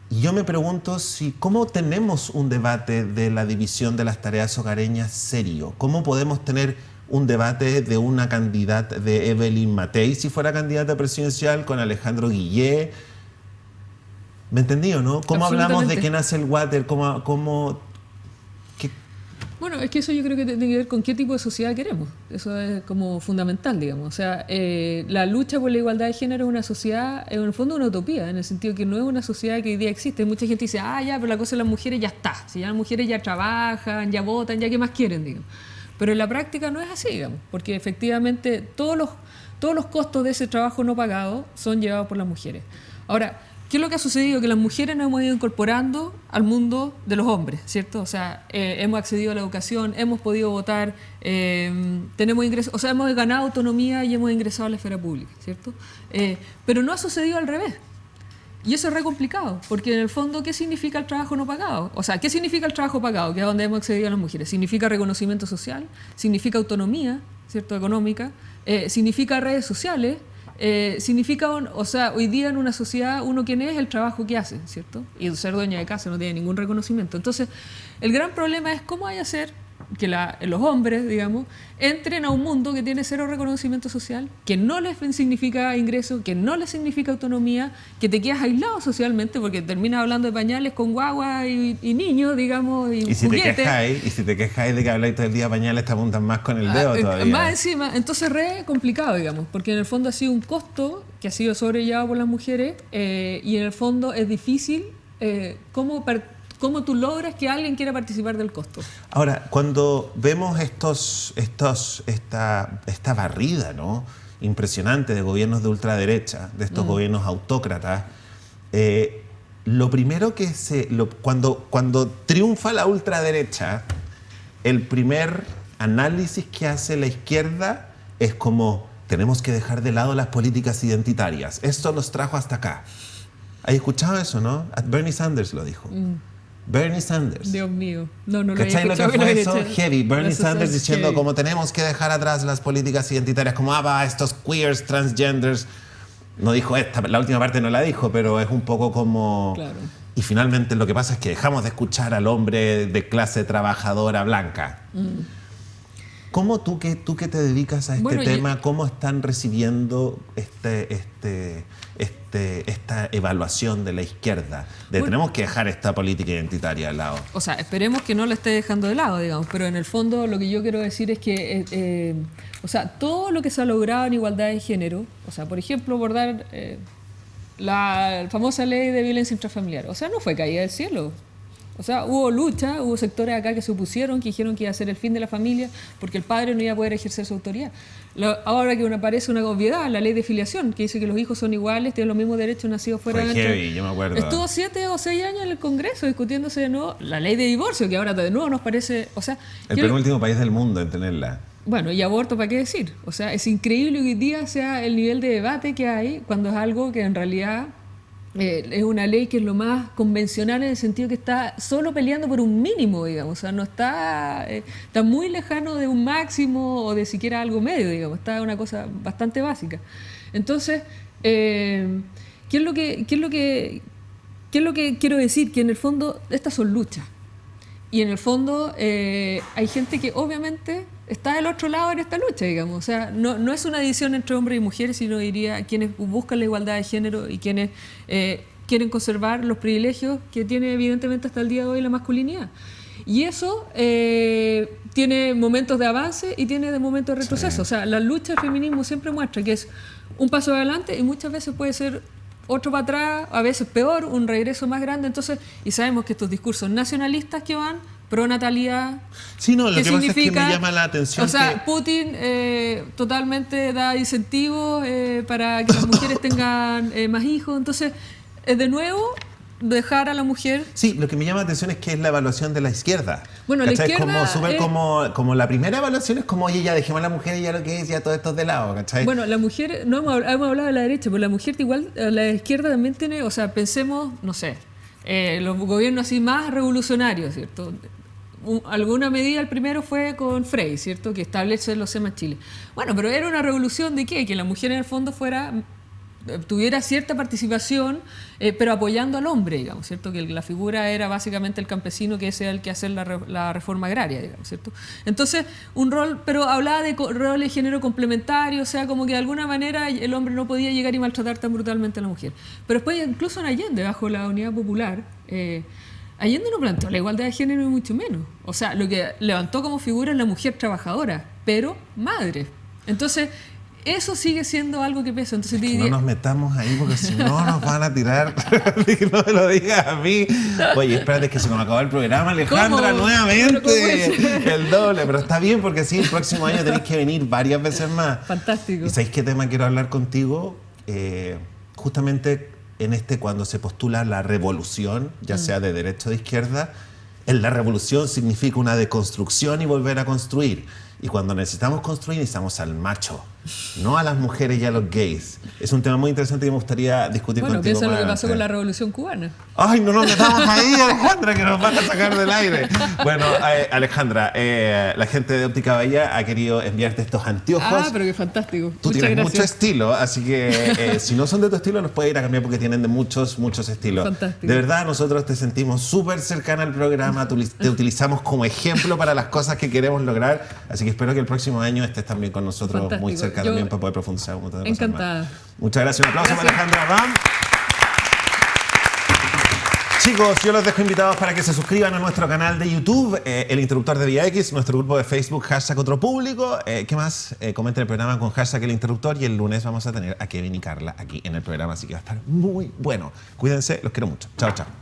Speaker 1: Y yo me pregunto cómo tenemos un debate de la división de las tareas hogareñas serio. ¿Cómo podemos tener un debate de una candidata, de Evelyn Matei, si fuera candidata presidencial, con Alejandro Guillé? ¿Me entendí o no? ¿Cómo hablamos de quién hace el water?
Speaker 2: Bueno, es que eso yo creo que tiene que ver con qué tipo de sociedad queremos. Eso es como fundamental, digamos. O sea, la lucha por la igualdad de género es una sociedad, en el fondo una utopía, en el sentido que no es una sociedad que hoy día existe. Mucha gente dice, ya, pero la cosa de las mujeres ya está. Si ya las mujeres ya trabajan, ya votan, ya qué más quieren, digamos. Pero en la práctica no es así, digamos, porque efectivamente todos los costos de ese trabajo no pagado son llevados por las mujeres. Ahora, ¿qué es lo que ha sucedido? Que las mujeres nos hemos ido incorporando al mundo de los hombres, ¿cierto? O sea, hemos accedido a la educación, hemos podido votar, tenemos ingresos, o sea, hemos ganado autonomía y hemos ingresado a la esfera pública, ¿cierto? Pero no ha sucedido al revés. Y eso es re complicado, porque en el fondo, ¿qué significa el trabajo no pagado? O sea, ¿qué significa el trabajo pagado? Que es donde hemos accedido a las mujeres. Significa reconocimiento social, significa autonomía, ¿cierto? Económica, significa redes sociales. Significa, o sea, hoy día en una sociedad uno quién es el trabajo que hace, ¿cierto? Y ser dueña de casa no tiene ningún reconocimiento. Entonces, el gran problema es cómo hay que hacer que los hombres, digamos, entren a un mundo que tiene cero reconocimiento social, que no les significa ingreso, que no les significa autonomía, que te quedas aislado socialmente porque terminas hablando de pañales con guagua y niños, digamos, y
Speaker 1: si
Speaker 2: juguetes.
Speaker 1: Y si te quejáis de que habláis todo el día de pañales, te apuntan más con el dedo todavía.
Speaker 2: Más encima, entonces re complicado, digamos, porque en el fondo ha sido un costo que ha sido sobrellevado por las mujeres y en el fondo es difícil cómo cómo tú logras que alguien quiera participar del costo.
Speaker 1: Ahora, cuando vemos esta barrida, ¿no?, impresionante de gobiernos de ultraderecha, de estos gobiernos autócratas, lo primero que cuando triunfa la ultraderecha, el primer análisis que hace la izquierda es como: tenemos que dejar de lado las políticas identitarias. Esto nos trajo hasta acá. ¿Has escuchado eso, no? Bernie Sanders lo dijo. Bernie Sanders.
Speaker 2: Dios mío. No lo había
Speaker 1: ¿Cachai lo que
Speaker 2: escuchado,
Speaker 1: fue eso?
Speaker 2: hecho.
Speaker 1: Heavy. Bernie
Speaker 2: Eso
Speaker 1: Sanders
Speaker 2: es
Speaker 1: diciendo
Speaker 2: heavy.
Speaker 1: como tenemos que dejar atrás las políticas identitarias, como va, estos queers, transgenders. No dijo esta, la última parte no la dijo, pero es un poco como...
Speaker 2: Claro.
Speaker 1: Y finalmente lo que pasa es que dejamos de escuchar al hombre de clase trabajadora blanca. ¿Cómo tú que te dedicas a este tema, cómo están recibiendo esta evaluación de la izquierda? Tenemos que dejar esta política identitaria al lado.
Speaker 2: O sea, esperemos que no la esté dejando de lado, digamos, pero en el fondo lo que yo quiero decir es que, o sea, todo lo que se ha logrado en igualdad de género, o sea, por ejemplo, abordar la famosa ley de violencia intrafamiliar, o sea, no fue caída del cielo. O sea, hubo lucha, hubo sectores acá que se opusieron, que dijeron que iba a ser el fin de la familia porque el padre no iba a poder ejercer su autoridad. Ahora que aparece una obviedad, la ley de filiación, que dice que los hijos son iguales, tienen los mismos derechos nacidos fuera de
Speaker 1: heavy, yo me acuerdo.
Speaker 2: Estuvo 7 o 6 años en el Congreso discutiéndose de nuevo la ley de divorcio, que ahora de nuevo nos parece... O sea,
Speaker 1: el penúltimo país del mundo en tenerla.
Speaker 2: Bueno, y aborto, ¿para qué decir? O sea, es increíble que hoy día sea el nivel de debate que hay cuando es algo que en realidad... es una ley que es lo más convencional en el sentido que está solo peleando por un mínimo, digamos. O sea, no está muy lejano de un máximo o de siquiera algo medio, digamos. Está una cosa bastante básica. Entonces, ¿qué es lo que quiero decir? Que en el fondo estas son luchas. Y en el fondo hay gente que obviamente está del otro lado en esta lucha, digamos. O sea, no es una división entre hombres y mujeres, sino diría quienes buscan la igualdad de género y quienes quieren conservar los privilegios que tiene evidentemente hasta el día de hoy la masculinidad. Y eso tiene momentos de avance y tiene momentos de retroceso. Sí. O sea, la lucha del feminismo siempre muestra que es un paso adelante y muchas veces puede ser otro para atrás, a veces peor, un regreso más grande. Entonces, y sabemos que estos discursos nacionalistas que van, pro natalidad.
Speaker 1: Sí, no, lo que pasa es que me llama la atención.
Speaker 2: O sea, Putin totalmente da incentivos para que las mujeres tengan más hijos. Entonces, de nuevo, dejar a la mujer.
Speaker 1: Sí, lo que me llama la atención es que es la evaluación de la izquierda.
Speaker 2: Bueno, la izquierda
Speaker 1: como la primera evaluación es como, oye, ya dejemos a la mujer y ya lo que es, ya todo esto es de lado, ¿cachai?
Speaker 2: Bueno, la mujer, no hemos hablado de la derecha, pero la mujer igual, la izquierda también tiene, o sea, pensemos, no sé, los gobiernos así más revolucionarios, ¿cierto? Alguna medida, el primero fue con Frey, ¿cierto? Que establece los SEMA en Chile. Bueno, pero era una revolución de ¿qué? Que la mujer en el fondo tuviera cierta participación, pero apoyando al hombre, digamos, ¿cierto? Que la figura era básicamente el campesino, que ese era el que hace la reforma agraria, digamos, ¿cierto? Entonces, un rol, pero hablaba de roles de género complementario, o sea, como que de alguna manera el hombre no podía llegar y maltratar tan brutalmente a la mujer. Pero después, incluso en Allende, bajo la Unidad Popular, Allende no planteó la igualdad de género ni mucho menos. O sea, lo que levantó como figura es la mujer trabajadora, pero madre. Entonces, eso sigue siendo algo que pesa. Entonces,
Speaker 1: es que no nos metamos ahí porque si no nos van a tirar. No me lo digas a mí. Oye, espérate que se nos acabó el programa, Alejandra,
Speaker 2: ¿cómo?
Speaker 1: Nuevamente. El doble, pero está bien porque sí, el próximo año tenéis que venir varias veces más.
Speaker 2: Fantástico.
Speaker 1: ¿Y sabéis qué tema quiero hablar contigo? Justamente cuando se postula la revolución, ya sea de derecha o de izquierda, en la revolución significa una deconstrucción y volver a construir. Y cuando necesitamos construir, necesitamos al macho, no a las mujeres y a los gays. Es un tema muy interesante y me gustaría discutir contigo.
Speaker 2: Bueno, piensa lo que pasó con la Revolución Cubana.
Speaker 1: ¡Ay, no nos metamos ahí, Alejandra, que nos van a sacar del aire! Bueno, Alejandra, la gente de Óptica Bahía ha querido enviarte estos anteojos.
Speaker 2: Ah, pero qué fantástico.
Speaker 1: Tú
Speaker 2: Muchas
Speaker 1: tienes
Speaker 2: gracias.
Speaker 1: mucho estilo, así que si no son de tu estilo, nos puedes ir a cambiar porque tienen de muchos estilos.
Speaker 2: Fantástico.
Speaker 1: De verdad, nosotros te sentimos súper cercana al programa, te utilizamos como ejemplo para las cosas que queremos lograr, así que espero que el próximo año estés también con nosotros.
Speaker 2: Fantástico.
Speaker 1: Muy cerca también para poder profundizar un montón de cosas
Speaker 2: encantada.
Speaker 1: más. Muchas gracias. Un aplauso para Alejandra Ram. Chicos, yo los dejo invitados para que se suscriban a nuestro canal de YouTube, El Interruptor de Vía X, nuestro grupo de Facebook, #OtroPúblico. ¿Qué más? Comenten el programa con #El Interruptor y el lunes vamos a tener a Kevin y Carla aquí en el programa, así que va a estar muy bueno. Cuídense, los quiero mucho. Chao, chao.